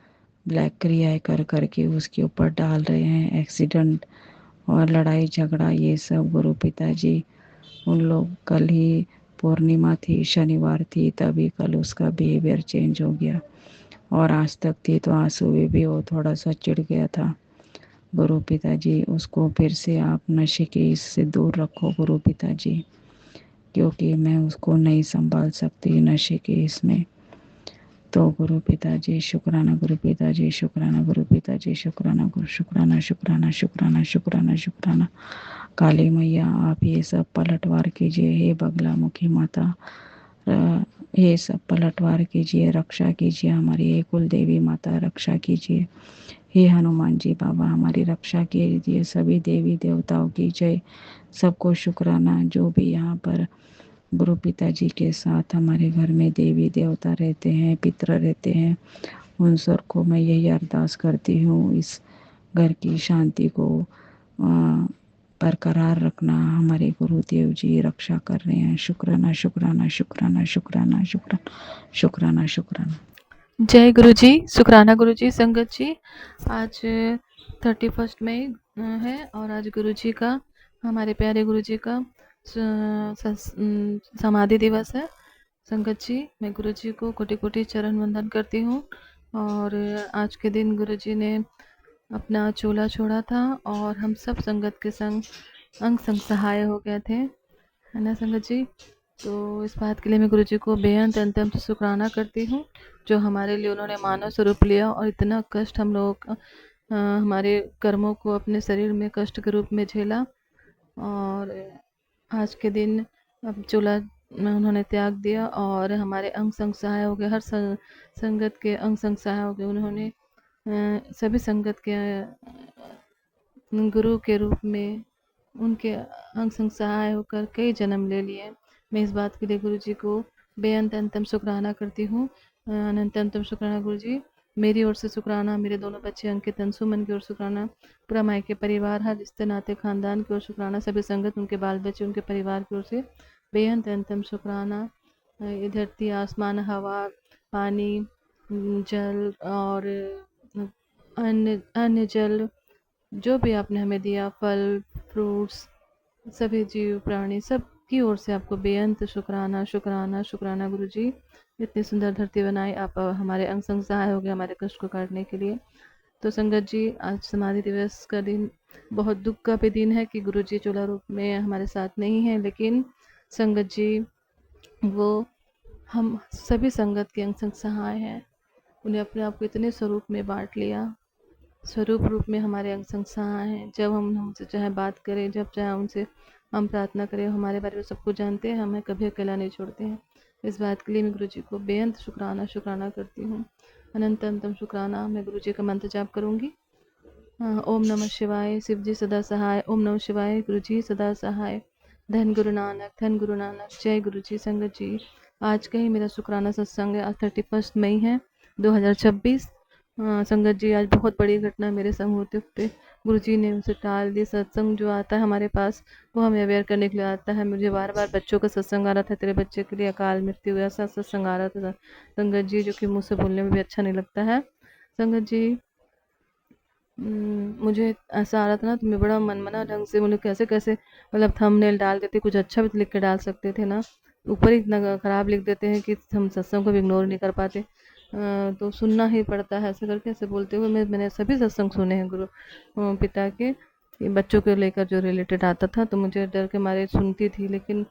ब्लैक क्रियाएं कर करके उसके ऊपर डाल रहे हैं। एक्सीडेंट और लड़ाई झगड़ा ये सब गुरु पिताजी। उन लोग कल ही पूर्णिमा थी, शनिवार थी, तभी कल उसका बिहेवियर चेंज हो गया। और आज तक थी तो आज सुबह भी वो थोड़ा सा चिढ़ गया था गुरु पिताजी। उसको फिर से आप नशे के इससे दूर रखो गुरु पिताजी, क्योंकि मैं उसको नहीं संभाल सकती नशे के इसमें। तो गुरु पिताजी शुक्राना गुरु पिताजी, शुक्राना गुरु पिताजी, शुक्राना गुरु, शुक्राना शुक्राना शुक्राना शुक्राना शुक्राना। काली मैया आप ये सब पलटवार कीजिए, हे बगलामुखी माता ये सब पलटवार कीजिए, रक्षा कीजिए हमारी, हे कुल देवी माता रक्षा कीजिए, हे हनुमान जी बाबा हमारी रक्षा कीजिए। सभी देवी देवताओं की जय। सबको शुक्राना जो भी यहाँ पर गुरु पिताजी के साथ हमारे घर में देवी देवता रहते हैं, पितर रहते हैं, उन सब को मैं यही अरदास करती हूँ इस घर की शांति को बरकरार रखना। हमारे गुरुदेव जी रक्षा कर रहे हैं। शुक्राना शुक्राना शुक्राना शुक्राना शुक्राना शुक्राना शुक्राना। जय गुरु जी, शुक्राना गुरु जी। संगत जी, आज 31 मई है और आज गुरु जी का, हमारे प्यारे गुरु जी का समाधि दिवस है। संगत जी, मैं गुरुजी को कोटि-कोटि चरण वंदन करती हूँ और आज के दिन गुरुजी ने अपना चोला छोड़ा था और हम सब संगत के संग अंग संग सहाय हो गए थे, है ना संगत जी? तो इस बात के लिए मैं गुरुजी को बेअंत अंतम शुक्राना करती हूँ, जो हमारे लिए उन्होंने मानव स्वरूप लिया और इतना कष्ट हम लोग हमारे कर्मों को अपने शरीर में कष्ट के रूप में झेला और आज के दिन अब चूल्हा उन्होंने त्याग दिया और हमारे अंग संग सहाय हो गए। हर संगत के अंग संग सहाय हो गए। उन्होंने सभी संगत के गुरु के रूप में उनके अंग संग सहाय होकर कई जन्म ले लिए। मैं इस बात के लिए गुरु जी को बेअंत अंतम शुक्राना करती हूँ। अनंत अंतम शुक्राना गुरु जी। मेरी ओर से शुक्राना, मेरे दोनों बच्चे अंकित अंशुमन की ओर शुक्राना, पूरा मायके परिवार, हर रिश्ते नाते खानदान की ओर शुक्राना, सभी संगत, उनके बाल बच्चे, उनके परिवार की ओर से बेअंत अंतम शुक्राना। ये धरती, आसमान, हवा, पानी, जल और अन्य जल जो भी आपने हमें दिया, फल, फ्रूट्स, सभी जीव प्राणी सबकी ओर से आपको बेअंत शुक्राना शुक्राना शुक्राना गुरु जी। इतनी सुंदर धरती बनाई, आप हमारे अंग संग सहाय हो गए हमारे कष्ट को काटने के लिए। तो संगत जी, आज समाधि दिवस का दिन बहुत दुख का भी दिन है कि गुरु जी चोला रूप में हमारे साथ नहीं है, लेकिन संगत जी वो हम सभी संगत के अंग संग सहाय हैं। उन्हें अपने आप को इतने स्वरूप में बांट लिया, स्वरूप रूप में हमारे अंग संग सहाय हैं। जब हम उनसे चाहे बात करें, जब चाहे उनसे हम प्रार्थना करें, हमारे बारे में सब कुछ जानते हैं, हमें कभी अकेला नहीं छोड़ते हैं। इस बात के लिए मैं गुरु जी को बेअंत शुक्राना शुक्राना करती हूँ। अनंत अंतम शुक्राना। मैं गुरु जी का मंत्र जाप करूँगी। ओम नमः शिवाय, शिव जी सदा सहाय। ओम नमः शिवाय, गुरु जी सदा सहाय। धन गुरु नानक, धन गुरु नानक। जय गुरु जी। संगत जी, आज का ही मेरा शुक्राना सत्संग है। आज 31 मई है 2026। संगत जी, आज बहुत बड़ी घटना मेरे संग होते होते गुरु जी ने उसे टाल दी। सत्संग जो आता है हमारे पास, वो हमें अवेयर करने के लिए आता है। मुझे बार बार बच्चों का सत्संग आ रहा था, तेरे बच्चे के लिए अकाल मृत्यु हुआ, ऐसा सत्संग आ रहा था संगत जी, जो कि मुँह से बोलने में भी अच्छा नहीं लगता है। संगत जी, मुझे ऐसा आ रहा था ना, तो मैं बड़ा मनमना ढंग से बोले कैसे कैसे मतलब थंबनेल डाल देते, कुछ अच्छा भी लिख के डाल सकते थे ना, ऊपर ही इतना ख़राब लिख देते हैं कि हम सत्संग को भी इग्नोर नहीं कर पाते। तो सुनना ही पड़ता है ऐसे करके, ऐसे बोलते हुए मैंने सभी सत्संग सुने हैं गुरु पिता के। ये बच्चों को लेकर जो रिलेटेड आता था तो मुझे डर के मारे सुनती थी, लेकिन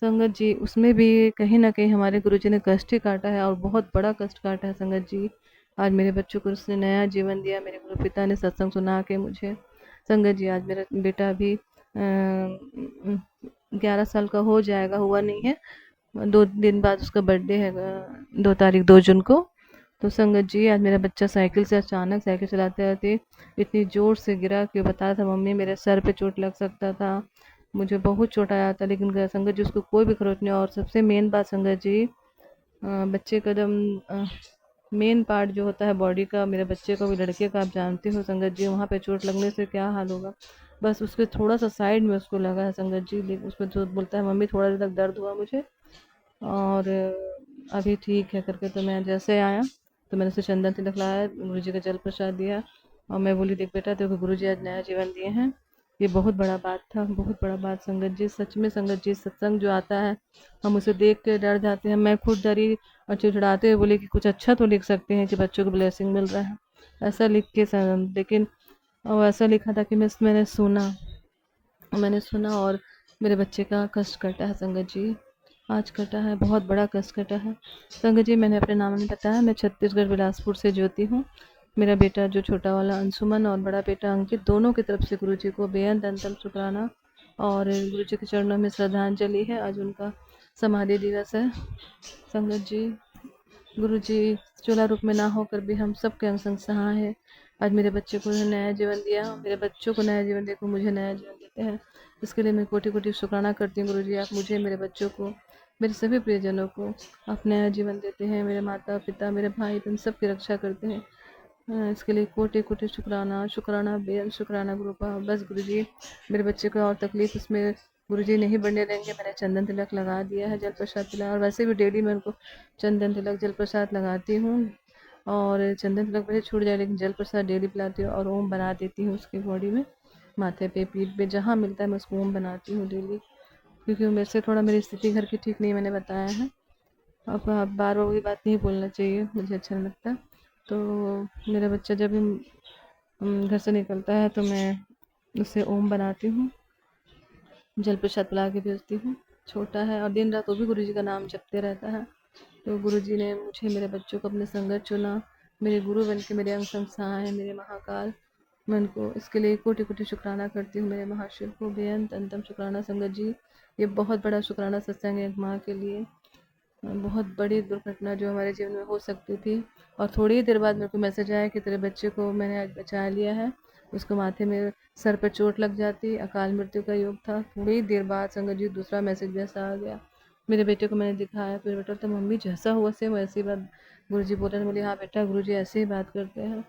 संगत जी उसमें भी कहीं ना कहीं हमारे गुरु जी ने कष्ट ही काटा है और बहुत बड़ा कष्ट काटा है। संगत जी, आज मेरे बच्चों को उसने नया जीवन दिया, मेरे गुरु पिता ने सत्संग सुना के मुझे। संगत जी, आज मेरा बेटा अभी 11 साल का हो जाएगा, हुआ नहीं है, 2 दिन बाद उसका बर्थडे है, 2 तारीख 2 जून को। तो संगत जी, आज मेरा बच्चा साइकिल से अचानक साइकिल चलाते रहते इतनी ज़ोर से गिरा कि बता रहा था मम्मी मेरे सर पे चोट लग सकता था, मुझे बहुत चोट आया था, लेकिन संगत जी उसको कोई भी खरोच नहीं। और सबसे मेन बात संगत जी, बच्चे का जब मेन पार्ट जो होता है बॉडी का, मेरे बच्चे को भी, लड़के का, आप जानते हो संगत जी, वहाँ पे चोट लगने से क्या हाल होगा। बस उसके थोड़ा सा साइड में उसको लगा है संगत जी, लेकिन उसमें तो बोलता है मम्मी थोड़ा देर तक दर्द हुआ मुझे और अभी ठीक है करके। तो मैं जैसे आया तो मैंने उसे चंदन तिलक लाया, गुरु जी का जल प्रसाद दिया और मैं बोली देख बेटा देखो गुरु जी आज नया जीवन दिए हैं। ये बहुत बड़ा बात था, बहुत बड़ा बात संगत जी, सच में संगत जी। सत्संग जो आता है हम उसे देख के डर जाते हैं। मैं खुद डरी और चिड़चिड़ाते हुए बोली कि कुछ अच्छा तो लिख सकते हैं कि बच्चों को ब्लेसिंग मिल रहा है, ऐसा लिख के लेकिन वो ऐसा लिखा था कि मैंने सुना और मेरे बच्चे का कष्ट कटा है संगत जी, आज कटा है, बहुत बड़ा कष्ट कटा है संगत जी। मैंने अपने नाम नहीं बताया, मैं छत्तीसगढ़ बिलासपुर से ज्योति हूँ। मेरा बेटा जो छोटा वाला अंशुमन और बड़ा बेटा अंकित, दोनों की तरफ से गुरु जी को बेअंत अंतम शुक्राना और गुरु जी के चरणों में श्रद्धांजलि है। आज उनका समाधि दिवस है संगत जी। गुरु जी चोला रूप में ना होकर भी हम सब के अंग संग सहाय है। आज मेरे बच्चे को नया जीवन दिया, मेरे बच्चों को नया जीवन देखो, मुझे नया जीवन देते हैं, इसके लिए मैं कोटि कोटि शुक्राना करती हूँ गुरु जी। आप मुझे, मेरे बच्चों को, मेरे सभी प्रियजनों को आप नया जीवन देते हैं, मेरे माता पिता, मेरे भाई बहन सबकी रक्षा करते हैं। इसके लिए कोटि कोटि शुक्राना शुक्राना बेअंत शुक्राना गुरु का। बस गुरु जी, मेरे बच्चे को और तकलीफ उसमें गुरु जी नहीं बढ़ने देंगे। मैंने चंदन तिलक लगा दिया है, जल प्रसाद तिलक, और वैसे भी डेली मैं उनको चंदन तिलक जल प्रसाद लगाती हूँ और चंदन तिलक भले छूट जाए लेकिन जल प्रसाद डेली पिलाती हूँ और ओम बना देती हूँ उसकी बॉडी में, माथे पे, पीठ पे, जहाँ मिलता है मैं उसको ओम बनाती हूँ डेली, क्योंकि मेरे से थोड़ा मेरी स्थिति घर की ठीक नहीं, मैंने बताया है। अब बार बार वही बात नहीं बोलना चाहिए, मुझे अच्छा नहीं लगता। तो मेरा बच्चा जब भी घर से निकलता है तो मैं उसे ओम बनाती हूँ, जल प्रसाद पिला के भेजती हूँ। छोटा है और दिन रात वो भी गुरु जी का नाम जपते रहता है। तो गुरु जी ने मुझे, मेरे बच्चों को अपने संगत चुना, मेरे गुरु बन के मेरे अंग संग सहाय, मेरे महाकाल। मैं उनको इसके लिए कोटि कोटि शुक्राना करती हूँ, मेरे महाशिव को बेअंत अंतम शुक्राना। संगत जी, ये बहुत बड़ा शुक्राना सत्संग है एक माँ के लिए। बहुत बड़ी दुर्घटना जो हमारे जीवन में हो सकती थी, और थोड़ी ही देर बाद मेरे को मैसेज आया कि तेरे बच्चे को मैंने आज बचा लिया है। उसको माथे में, सर पे चोट लग जाती, अकाल मृत्यु का योग था। थोड़ी ही देर बाद संगत जी दूसरा मैसेज जैसा आ गया। मेरे बेटे को मैंने दिखाया, फिर बेटा तो मम्मी जैसा हुआ सेम वैसी ही बात गुरु जी बोले। बोली हाँ बेटा, गुरु जी ऐसे ही बात करते हैं।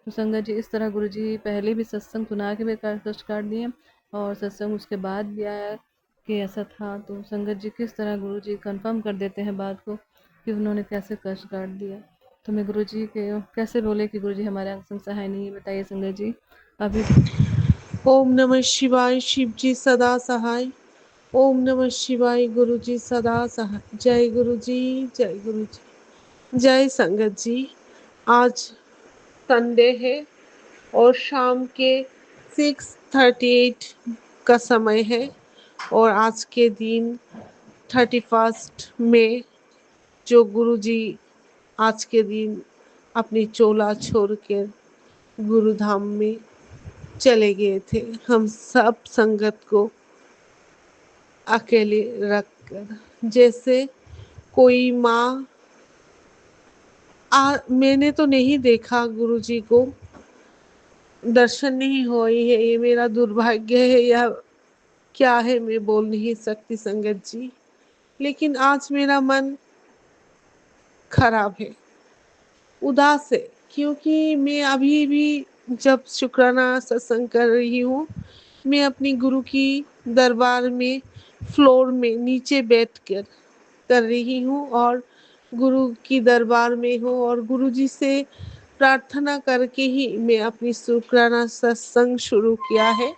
तो संगत जी, इस तरह गुरु जी पहले भी सत्संग सुना के मेरे कष्ट काट दिए, और सत्संग उसके बाद भी आया कि ऐसा था। तो संगत जी, किस तरह गुरु जी कंफर्म कर देते हैं बात को कि उन्होंने कैसे कष्ट काट दिया। तो मैं गुरु जी के कैसे बोले कि गुरु जी हमारे अंग संग सहाय नहीं है, बताइए संगत जी। अभी ओम नमः शिवाय। शिव जी सदा सहाय। ओम नमः शिवाय। गुरु जी सदा सहाय। जय गुरु जी, जय गुरु जी, जय संगत जी। आज संडे है और शाम के 6:38 का समय है, और आज के दिन 31 मई, जो गुरु जी आज के दिन अपनी चोला छोड़ के गुरुधाम में चले गए थे, हम सब संगत को अकेले रखकर। जैसे कोई माँ, मैंने तो नहीं देखा गुरु जी को, दर्शन नहीं हुई है, ये मेरा दुर्भाग्य है या क्या है मैं बोल नहीं सकती संगत जी। लेकिन आज मेरा मन खराब है, उदास है, क्योंकि मैं अभी भी जब शुक्राना सत्संग कर रही हूँ, मैं अपनी गुरु की दरबार में फ्लोर में नीचे बैठकर कर रही हूँ, और गुरु की दरबार में हूँ, और गुरु जी से प्रार्थना करके ही मैं अपनी शुक्राना सत्संग शुरू किया है।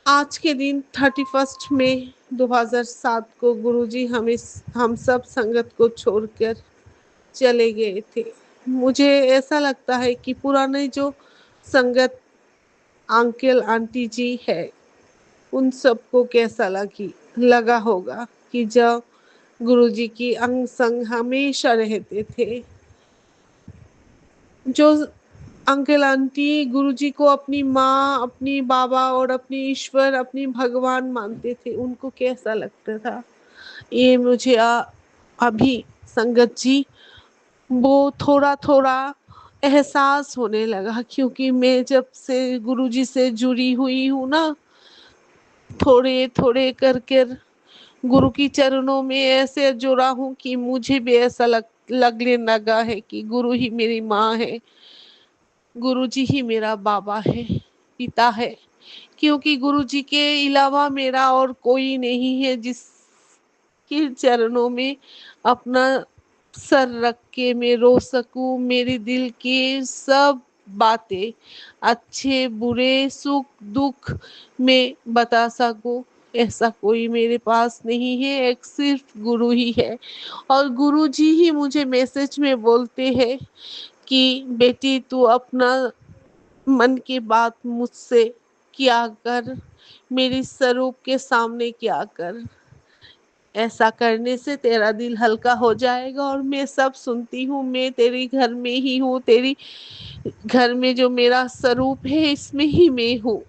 आज के दिन 31 मई 2007 को गुरु जी हम सब संगत को छोड़कर चले गए थे। मुझे ऐसा लगता है कि पुराने जो संगत अंकल आंटी जी है, उन सबको कैसा लगा होगा कि जब गुरु जी की अंग संग हमेशा रहते थे। जो अंकल आंटी गुरु जी को अपनी माँ, अपनी बाबा और अपनी ईश्वर, अपनी भगवान मानते थे, उनको कैसा लगता था, ये मुझे अभी संगत जी वो थोड़ा थोड़ा एहसास होने लगा, क्योंकि मैं जब से गुरु जी से जुड़ी हुई हूँ ना, थोड़े थोड़े करके गुरु की चरणों में ऐसे जुड़ा हूँ कि मुझे भी ऐसा लगने लगा है कि गुरु ही मेरी माँ है, गुरु जी ही मेरा बाबा है, पिता है। क्योंकि गुरु जी के अलावा मेरा और कोई नहीं है जिसके चरणों में अपना सर रख के मैं रो सकूं, मेरे दिल के सब बातें, अच्छे बुरे सुख दुख में बता सकूं। ऐसा कोई मेरे पास नहीं है, एक सिर्फ गुरु ही है। और गुरु जी ही मुझे मैसेज में बोलते हैं कि बेटी तू अपना मन की बात मुझसे किया कर, मेरी स्वरूप के सामने किया कर, ऐसा करने से तेरा दिल हल्का हो जाएगा, और मैं सब सुनती हूँ, मैं तेरी घर में ही हूँ, तेरी घर में जो मेरा स्वरूप है इसमें ही मैं हूँ।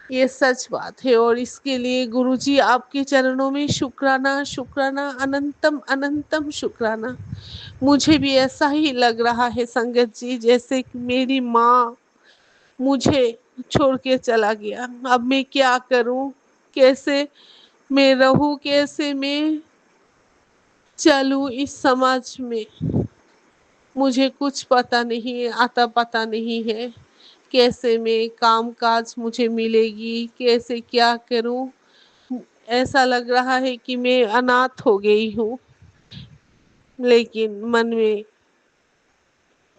ये सच बात है, और इसके लिए गुरुजी आपके चरणों में शुक्राना शुक्राना, अनंतम अनंतम शुक्राना। मुझे भी ऐसा ही लग रहा है संगत जी, जैसे मेरी माँ मुझे छोड़ के चला गया। अब मैं क्या करूं, कैसे मैं रहूं, कैसे मैं चलूं इस समाज में, मुझे कुछ पता नहीं है, आता पता नहीं है। कैसे मैं काम काज मुझे मिलेगी, कैसे क्या करूं। ऐसा लग रहा है कि मैं अनाथ हो गई हूँ, लेकिन मन में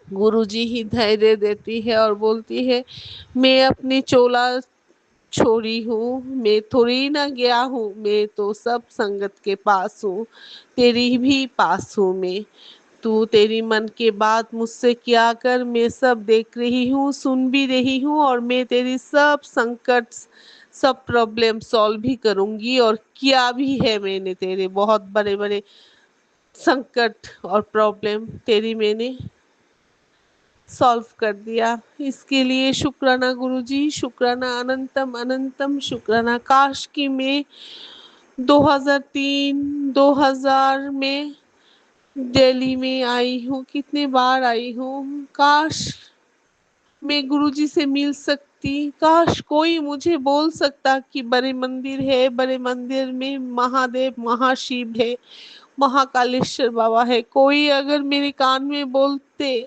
गुरुजी ही धैर्य देती है और बोलती है मैं अपनी चोला छोड़ी हूँ, मैं थोड़ी ना गया हूँ, मैं तो सब संगत के पास हूँ, तेरी भी पास हूँ मैं। तू तेरी मन की बात मुझसे क्या कर, मैं सब देख रही हूँ, सुन भी रही हूँ, और मैं तेरी सब संकट सब प्रॉब्लम सॉल्व भी करूँगी। और किया भी है मैंने, तेरे बहुत बड़े बड़े संकट और प्रॉब्लम तेरी मैंने सॉल्व कर दिया। इसके लिए शुक्राना गुरुजी, शुक्राना अनंतम अनंतम शुक्राना। काश कि मैं 2003 2000 में दिल्ली में आई हूँ, कितने बार आई हूँ। काश मैं गुरुजी से मिल सकती, काश कोई मुझे बोल सकता कि बड़े मंदिर है, बड़े मंदिर में महादेव महाशिव है, महाकालेश्वर बाबा है। कोई अगर मेरे कान में बोलते,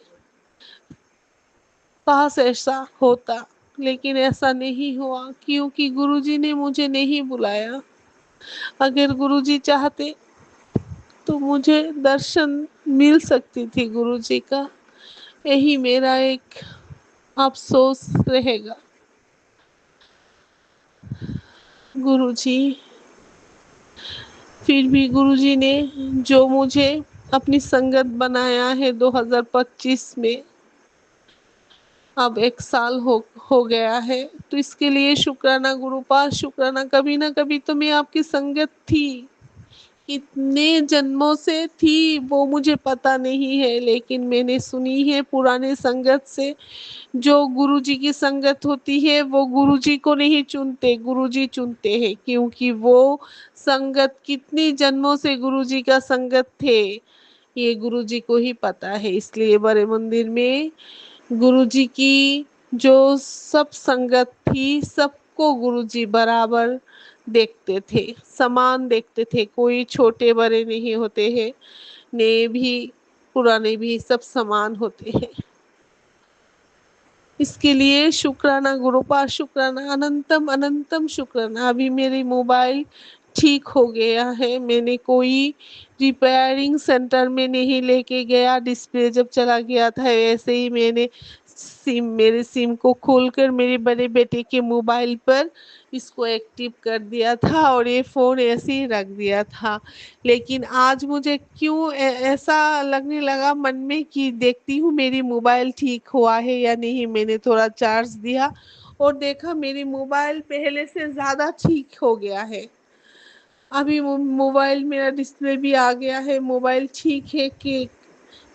काश ऐसा होता, लेकिन ऐसा नहीं हुआ क्योंकि गुरुजी ने मुझे नहीं बुलाया। अगर गुरुजी चाहते तो मुझे दर्शन मिल सकती थी गुरुजी का। यही मेरा एक अफसोस रहेगा। गुरुजी, फिर भी गुरुजी ने जो मुझे अपनी संगत बनाया है 2025 में, अब 1 साल हो गया है, तो इसके लिए शुक्राना गुरुपाद, शुक्राना। कभी ना कभी तो मैं आपकी संगत थी, कितने जन्मों से थी वो मुझे पता नहीं है, लेकिन मैंने सुनी है पुराने संगत से, जो गुरुजी की संगत होती है वो गुरुजी को नहीं चुनते, गुरुजी चुनते हैं, क्योंकि वो संगत कितनी जन्मों से गुरुजी का संगत थे ये गुरुजी को ही पता है। इसलिए बड़े मंदिर में गुरुजी की जो सब संगत थी, सबको गुरुजी बराबर देखते थे, समान देखते थे, कोई छोटे बड़े नहीं होते हैं, नए भी पुराने भी सब समान होते हैं। इसके लिए शुक्राना गुरुपाद, शुक्राना अनंतम अनंतम शुक्राना। अभी मेरी मोबाइल ठीक हो गया है, मैंने कोई रिपेयरिंग सेंटर में नहीं लेके गया, डिस्प्ले जब चला गया था ऐसे ही मैंने मेरे सिम को खोलकर मेरे बड़े बेटे के मोबाइल पर इसको एक्टिव कर दिया था और ये फ़ोन ऐसे ही रख दिया था। लेकिन आज मुझे क्यों ऐसा लगने लगा मन में कि देखती हूँ मेरी मोबाइल ठीक हुआ है या नहीं। मैंने थोड़ा चार्ज दिया और देखा मेरी मोबाइल पहले से ज़्यादा ठीक हो गया है। अभी मोबाइल मेरा डिस्प्ले भी आ गया है, मोबाइल ठीक है कि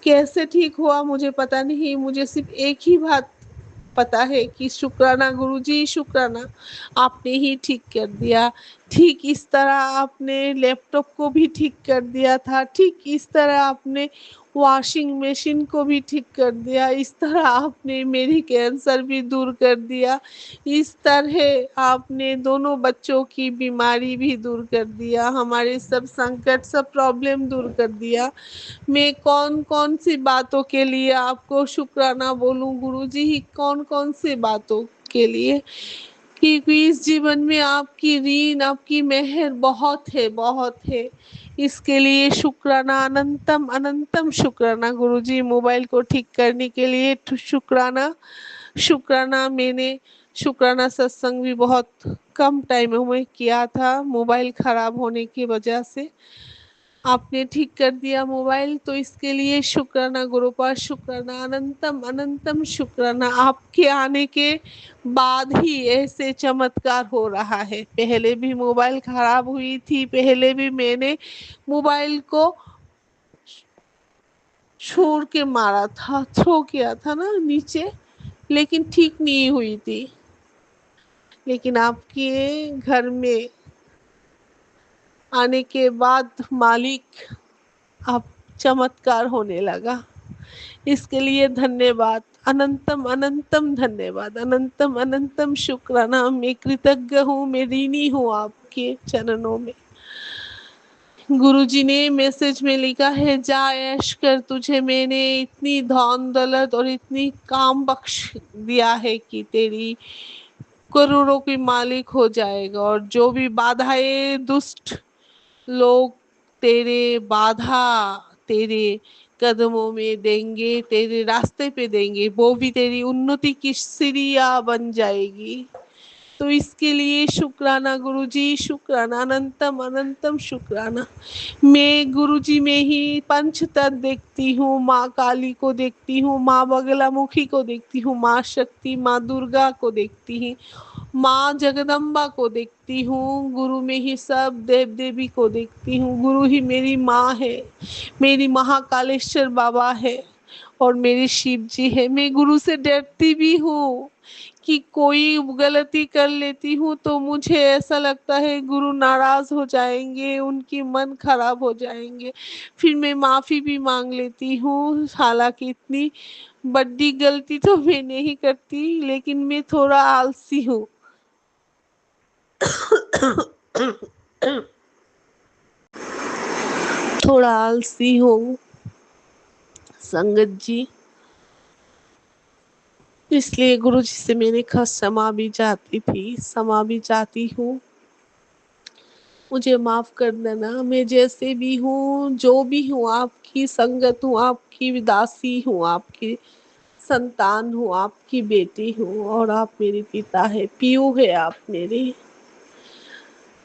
कैसे ठीक हुआ मुझे पता नहीं। मुझे सिर्फ एक ही बात पता है कि शुक्राना गुरुजी, शुक्राना, आपने ही ठीक कर दिया। ठीक इस तरह आपने लैपटॉप को भी ठीक कर दिया था, ठीक इस तरह आपने वॉशिंग मशीन को भी ठीक कर दिया, इस तरह आपने मेरी कैंसर भी दूर कर दिया, इस तरह आपने दोनों बच्चों की बीमारी भी दूर कर दिया, हमारे सब संकट सब प्रॉब्लम दूर कर दिया। मैं कौन कौन सी बातों के लिए आपको शुक्राना बोलूं गुरुजी, ही कौन कौन सी बातों के लिए, क्योंकि इस जीवन में आपकी रीन आपकी मेहर बहुत है, बहुत है। इसके लिए शुक्राना अनंतम अनंतम शुक्राना गुरुजी। मोबाइल को ठीक करने के लिए शुक्राना, शुक्राना। मैंने शुक्राना सत्संग भी बहुत कम टाइम में किया था, मोबाइल ख़राब होने की वजह से आपने ठीक कर दिया मोबाइल, तो इसके लिए शुक्राना गुरुपाद, शुक्राना अनंतम अनंतम शुक्राना। आपके आने के बाद ही ऐसे चमत्कार हो रहा है। पहले भी मोबाइल खराब हुई थी, पहले भी मैंने मोबाइल को छोड़ के मारा था, थ्रो किया था ना नीचे, लेकिन ठीक नहीं हुई थी। लेकिन आपके घर में आने के बाद मालिक अब चमत्कार होने लगा। इसके लिए धन्यवाद, अनंतम अनंतम धन्यवाद, अनंतम अनंतम शुक्राना। मैं कृतज्ञ हूँ, मैं ऋणी हूँ आपके चरणों में। गुरुजी ने मैसेज में लिखा है, जा ऐश कर, तुझे मैंने इतनी धन दौलत और इतनी काम बख्श दिया है कि तेरी करोड़ों की मालिक हो जाएगा, और जो भी बाधाएं दुष्ट लोग तेरे बाधा तेरे कदमों में देंगे, तेरे रास्ते पे देंगे, वो भी तेरी उन्नति की सीढ़ियाँ बन जाएगी। तो इसके लिए शुक्राना गुरुजी, शुक्राना, अनंतम अनंतम शुक्राना। मैं गुरुजी में ही पंचतत्व देखती हूँ, माँ काली को देखती हूँ, माँ बगलामुखी को देखती हूँ, माँ शक्ति, माँ दुर्गा को देखती हूँ, माँ जगदम्बा को देखती हूँ। गुरु में ही सब देव देवी को देखती हूँ। गुरु ही मेरी माँ है, मेरी महाकालेश्वर बाबा है और मेरे शिव जी है। मैं गुरु से डरती भी हूँ कि कोई गलती कर लेती हूँ तो मुझे ऐसा लगता है गुरु नाराज हो जाएंगे, उनकी मन खराब हो जाएंगे। फिर मैं माफ़ी भी मांग लेती हूँ। हालांकि इतनी बड़ी गलती तो मैं नहीं करती, लेकिन मैं थोड़ा आलसी हूँ। थोड़ा आलसी हूँ संगत जी, इसलिए गुरु जी से मैंने कहा क्षमा भी चाहती थी, क्षमा भी चाहती हूँ। मुझे माफ कर देना। मैं जैसे भी हूँ, जो भी हूँ, आपकी संगत हूँ, आपकी दासी हूँ, आपकी संतान हूँ, आपकी बेटी हूँ और आप मेरे पिता है, पीयू है आप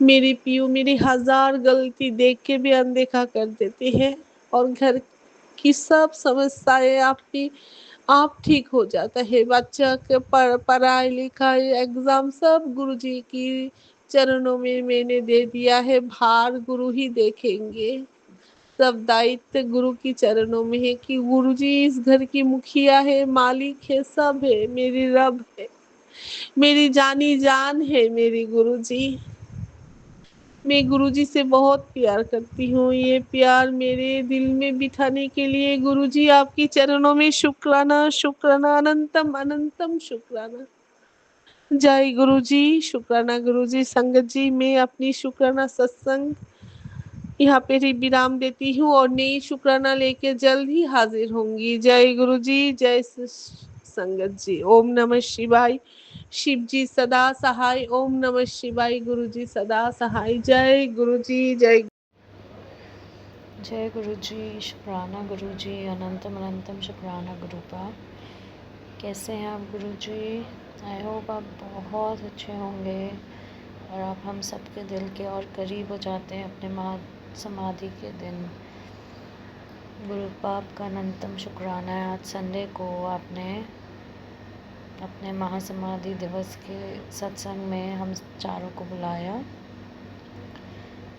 मेरे पीयू। मेरी 1000 गलती देख के भी अनदेखा कर देते हैं और घर की सब समस्याएं आपकी आप ठीक हो जाता है। बच्चा के पढ़ाई लिखाई एग्जाम सब गुरुजी की चरणों में मैंने दे दिया है। भार गुरु ही देखेंगे, सब दायित्व गुरु की चरणों में है कि गुरुजी इस घर की मुखिया है, मालिक है, सब है, मेरी रब है, मेरी जानी जान है मेरी गुरुजी। मैं गुरुजी से बहुत प्यार करती हूँ। ये प्यार मेरे दिल में बिठाने के लिए गुरुजी आपकी चरणों में शुक्राना, शुक्राना, अनंतम अनंतम शुक्राना। जय गुरुजी, शुक्राना गुरुजी। संगत जी, मैं अपनी शुक्राना सत्संग यहाँ पे ही विराम देती हूँ और नई शुक्राना लेके जल्द ही हाजिर होंगी। जय गुरुजी, जय संगत जी। ओम नमः शिवाय। शिव जी सदा सहाय। ओम नमः शिवाय। गुरु जी सदा सहाय। जय गुरु जी, जय जय गुरु जी, शुक्राना गुरु जी, अनंतम अनंतम शुक्राना गुरु का। कैसे हैं आप गुरु जी? आई होप आप बहुत अच्छे होंगे और आप हम सबके दिल के और करीब हो जाते हैं अपने महा समाधि के दिन। गुरु पाप का अनंतम शुक्राना है। आज संडे को आपने अपने महासमाधि दिवस के सत्संग में हम चारों को बुलाया।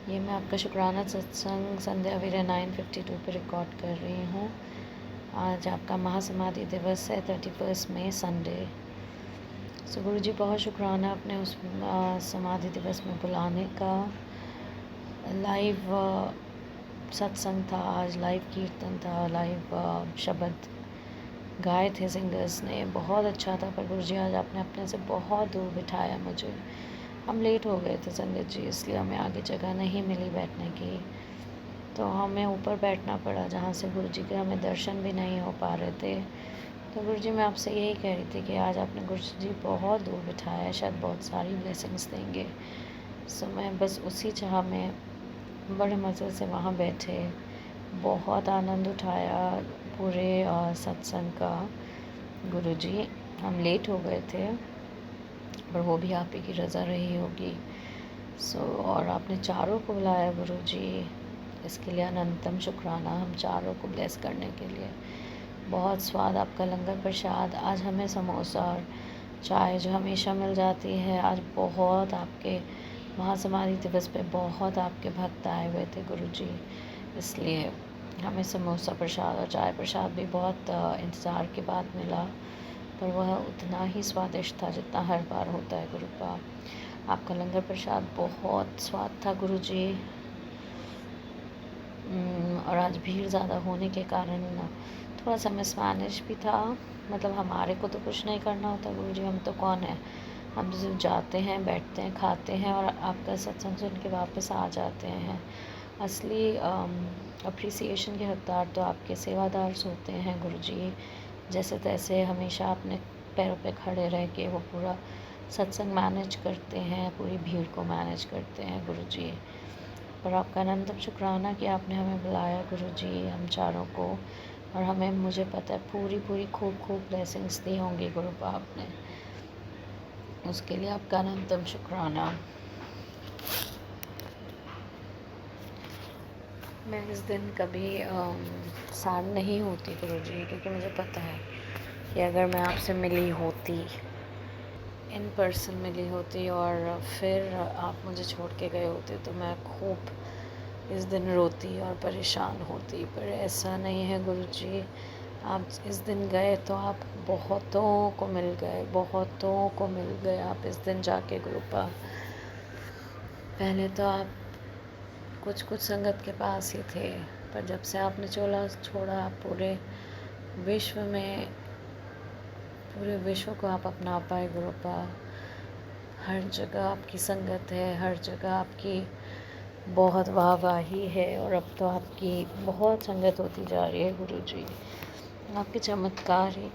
ये मैं आपका शुक्राना सत्संग संध्या वीरे 9:52 पे रिकॉर्ड कर रही हूँ। आज आपका महासमाधि दिवस है, 31 मई संडे। सो गुरु जी बहुत शुक्राना अपने उस समाधि दिवस में बुलाने का। लाइव सत्संग था आज, लाइव कीर्तन था, लाइव शब्द गाए थे सिंगर्स ने, बहुत अच्छा था। पर गुरु जी आज आपने अपने से बहुत दूर बिठाया मुझे। हम लेट हो गए थे संगत जी, इसलिए हमें आगे जगह नहीं मिली बैठने की, तो हमें ऊपर बैठना पड़ा जहाँ से गुरु जी के हमें दर्शन भी नहीं हो पा रहे थे। तो गुरु जी मैं आपसे यही कह रही थी कि आज आपने गुरु जी बहुत दूर बिठाया है, शायद बहुत सारी ब्लेसिंग्स देंगे। सो मैं बस उसी चाह में बड़े मज़े से वहाँ बैठे, बहुत आनंद उठाया पूरे सत्संग का। गुरु जी हम लेट हो गए थे, पर वो भी आप ही की रज़ा रही होगी। और आपने चारों को बुलाया गुरु जी, इसके लिए अनंतम शुक्राना हम चारों को ब्लेस करने के लिए। बहुत स्वाद आपका लंगर प्रसाद। आज हमें समोसा और चाय जो हमेशा मिल जाती है, आज बहुत आपके महासमाधि दिवस पे बहुत आपके भक्त आए हुए थे गुरु जी, इसलिए हमें समोसा प्रसाद और चाय प्रसाद भी बहुत इंतज़ार के बाद मिला, पर वह उतना ही स्वादिष्ट था जितना हर बार होता है गुरु का। आपका लंगर प्रसाद बहुत स्वाद था गुरु जी। और आज भीड़ ज़्यादा होने के कारण थोड़ा सा मिसमैनेज भी था। मतलब हमारे को तो कुछ नहीं करना होता गुरु जी, हम तो कौन है, हम सिर्फ जाते हैं, बैठते हैं, खाते हैं और आपका सत्संग सुन के वापस आ जाते हैं। असली अप्रिसिएशन के हकदार तो आपके सेवादार होते हैं गुरु जी। जैसे तैसे हमेशा अपने पैरों पे खड़े रह के वो पूरा सत्संग मैनेज करते हैं, पूरी भीड़ को मैनेज करते हैं गुरु जी। पर आपका अनंतम शुक्राना कि आपने हमें बुलाया गुरु जी, हम चारों को, और हमें, मुझे पता है पूरी खूब ब्लेसिंग्स दी होंगी गुरु बाप ने। उसके लिए आपका अनंतम शुक्राना। मैं इस दिन कभी सैड नहीं होती गुरुजी, क्योंकि मुझे पता है कि अगर मैं आपसे मिली होती, इन पर्सन मिली होती और फिर आप मुझे छोड़ के गए होते, तो मैं खूब इस दिन रोती और परेशान होती। पर ऐसा नहीं है गुरुजी, आप इस दिन गए तो आप बहुतों को मिल गए, बहुतों को मिल गए आप इस दिन जाके गुरुपा। पहले तो आप कुछ कुछ संगत के पास ही थे, पर जब से आपने छोड़ा आप पूरे विश्व को आप अपना पाए गुरुपा। हर जगह आपकी संगत है, हर जगह आपकी बहुत वाहवाही है, और अब तो आपकी बहुत संगत होती जा रही है गुरुजी। आपके चमत्कार ही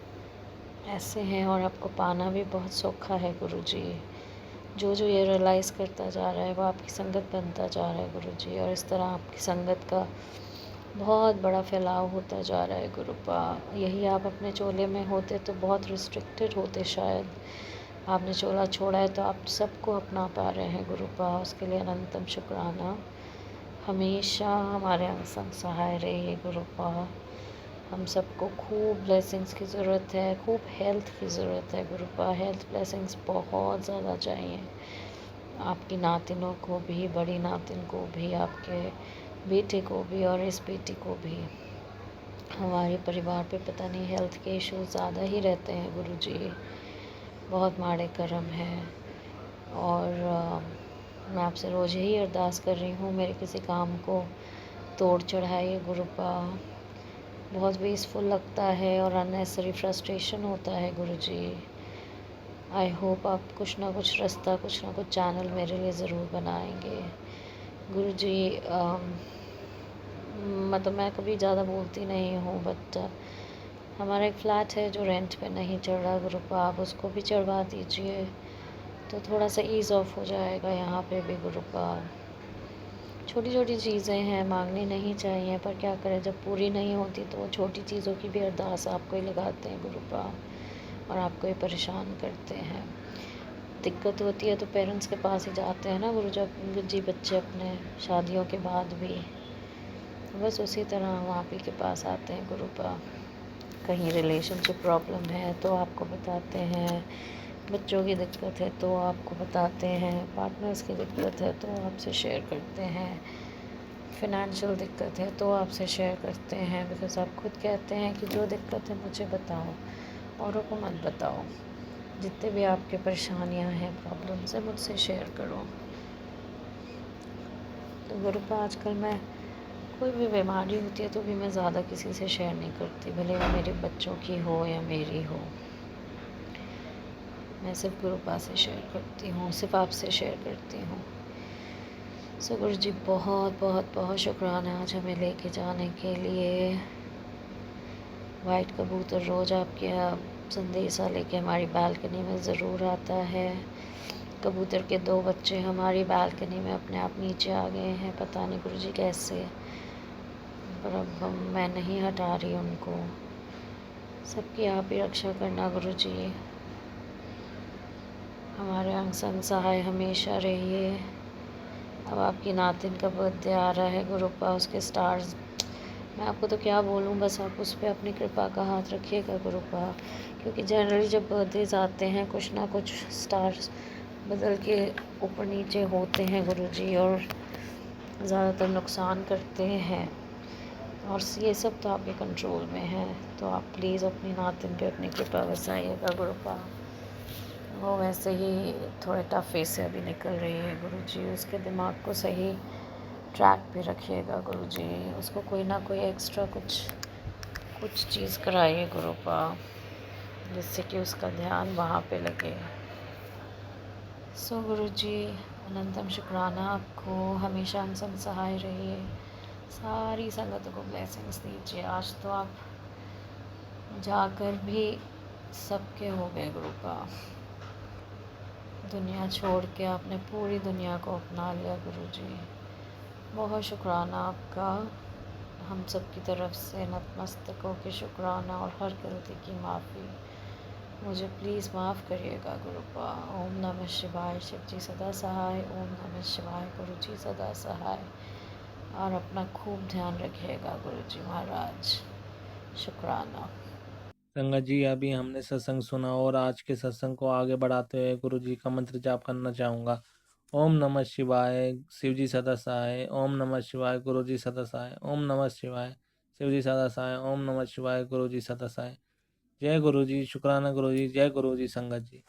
ऐसे हैं और आपको पाना भी बहुत सौखा है गुरुजी। जो जो ये रियलाइज़ करता जा रहा है वो आपकी संगत बनता जा रहा है गुरुजी, और इस तरह आपकी संगत का बहुत बड़ा फैलाव होता जा रहा है गुरुपा। यही आप अपने चोले में होते तो बहुत रिस्ट्रिक्टेड होते शायद। आपने चोला छोड़ा है तो आप सबको अपना पा रहे हैं गुरुपा, उसके लिए अनंतम शुक्राना। हमेशा हमारे संग सहाय रहिए गुरुपा। हम सबको खूब ब्लेसिंग्स की ज़रूरत है, खूब हेल्थ की ज़रूरत है गुरुपा। हेल्थ ब्लेसिंग्स बहुत ज़्यादा चाहिए आपकी नातिनों को भी, बड़ी नातिन को भी, आपके बेटे को भी और इस बेटी को भी। हमारे परिवार पे पता नहीं हेल्थ के इश्यूज ज़्यादा ही रहते हैं गुरुजी, बहुत माड़े कर्म हैं। और मैं आपसे रोज़ यही अरदास कर रही हूँ, मेरे किसी काम को तोड़ चढ़ाइए गुरुपा। बहुत वेस्टफुल लगता है और अननेसेसरी फ्रस्ट्रेशन होता है गुरुजी। आई होप आप कुछ ना कुछ रास्ता, कुछ ना कुछ चैनल मेरे लिए ज़रूर बनाएंगे गुरुजी। मतलब मैं कभी ज़्यादा बोलती नहीं हूँ, बट हमारा एक फ़्लैट है जो रेंट पे नहीं चढ़ रहा गुरुपा, आप उसको भी चढ़वा दीजिए तो थोड़ा सा ईज़ ऑफ हो जाएगा यहाँ पे भी गुरुपा। छोटी छोटी चीज़ें हैं, मांगनी नहीं चाहिए, पर क्या करें, जब पूरी नहीं होती तो वो छोटी चीज़ों की भी अरदास आपको ही लगाते हैं गुरुपा, और आपको ही परेशान करते हैं। दिक्कत होती है तो पेरेंट्स के पास ही जाते हैं ना गुरुजी बच्चे अपने शादियों के बाद भी, बस उसी तरह हम आप ही के पास आते हैं गुरुपा। कहीं रिलेशनशिप प्रॉब्लम है तो आपको बताते हैं, बच्चों की दिक्कत है तो आपको बताते हैं, पार्टनर्स की दिक्कत है तो आपसे शेयर करते हैं, फिनेंशियल दिक्कत है तो आपसे शेयर करते हैं। बिकॉज़ आप खुद कहते हैं कि जो दिक्कत है मुझे बताओ, औरों को मत बताओ। जितने भी आपके परेशानियां हैं, प्रॉब्लम्स है, मुझसे शेयर करो। तो गुरुपा आजकल मैं कोई भी बीमारी होती है तो भी मैं ज़्यादा किसी से शेयर नहीं करती, भले वो मेरे बच्चों की हो या मेरी हो। मैं सिर्फ गुरुपा से शेयर करती हूँ, सिर्फ आपसे शेयर करती हूँ। सो गुरुजी बहुत बहुत बहुत शुक्राना आज हमें लेके जाने के लिए। वाइट कबूतर रोज़ आपके संदेशा लेके हमारी बालकनी में ज़रूर आता है। कबूतर के 2 बच्चे हमारी बालकनी में अपने आप नीचे आ गए हैं, पता नहीं गुरुजी कैसे, पर अब मैं नहीं हटा रही उनको। सबकी आप ही रक्षा करना गुरुजी, हमारे अंग संग सहाय हमेशा रहिए। अब आपकी नातिन का बर्थडे आ रहा है गुरुपा, उसके स्टार्स, मैं आपको तो क्या बोलूँ, बस आप उस पर अपनी कृपा का हाथ रखिएगा गुरुपा, क्योंकि जनरली जब बर्थडेज आते हैं कुछ ना कुछ स्टार्स बदल के ऊपर नीचे होते हैं गुरुजी, और ज़्यादातर नुकसान करते हैं, और ये सब तो आपके कंट्रोल में है। तो आप प्लीज़ अपनी नातिन पे अपनी कृपा बरसाइएगा गुरुपा। वो वैसे ही थोड़े टफ फेस से अभी निकल रही है गुरुजी, उसके दिमाग को सही ट्रैक पे रखिएगा गुरुजी, उसको कोई ना कोई एक्स्ट्रा कुछ चीज़ कराइए गुरुपा, जिससे कि उसका ध्यान वहाँ पे लगे। सो गुरुजी अनंतम शुक्राना, आपको हमेशा हम संग सहाय रहिए, सारी संगत को ब्लेसिंग्स दीजिए। आज तो आप जाकर भी सबके हो गए गुरुपा, दुनिया छोड़ के आपने पूरी दुनिया को अपना लिया गुरुजी, बहुत शुक्राना आपका। हम सब की तरफ से नतमस्तक होकर शुक्राना और हर गलती की माफ़ी मुझे प्लीज़ माफ़ करिएगा गुरुपा। ओम नमः शिवाय। शिव जी सदा सहाय। ओम नमः शिवाय। गुरु जी सदा सहाय। और अपना खूब ध्यान रखिएगा गुरु जी महाराज। शुक्राना। संगत जी, अभी हमने सत्संग सुना और आज के सत्संग को आगे बढ़ाते हुए गुरु जी का मंत्र जाप करना चाहूँगा। ओम नमः शिवाय। शिव जी सदा सहाय। ओम नमः शिवाय। गुरु जी सदा सहाय। ओम नमः शिवाय। शिव जी सदा सहाय। ओम नमः शिवाय। गुरु जी सदा सहाय। जय गुरु जी। शुक्राना गुरु जी। जय गुरु जी। संगत जी।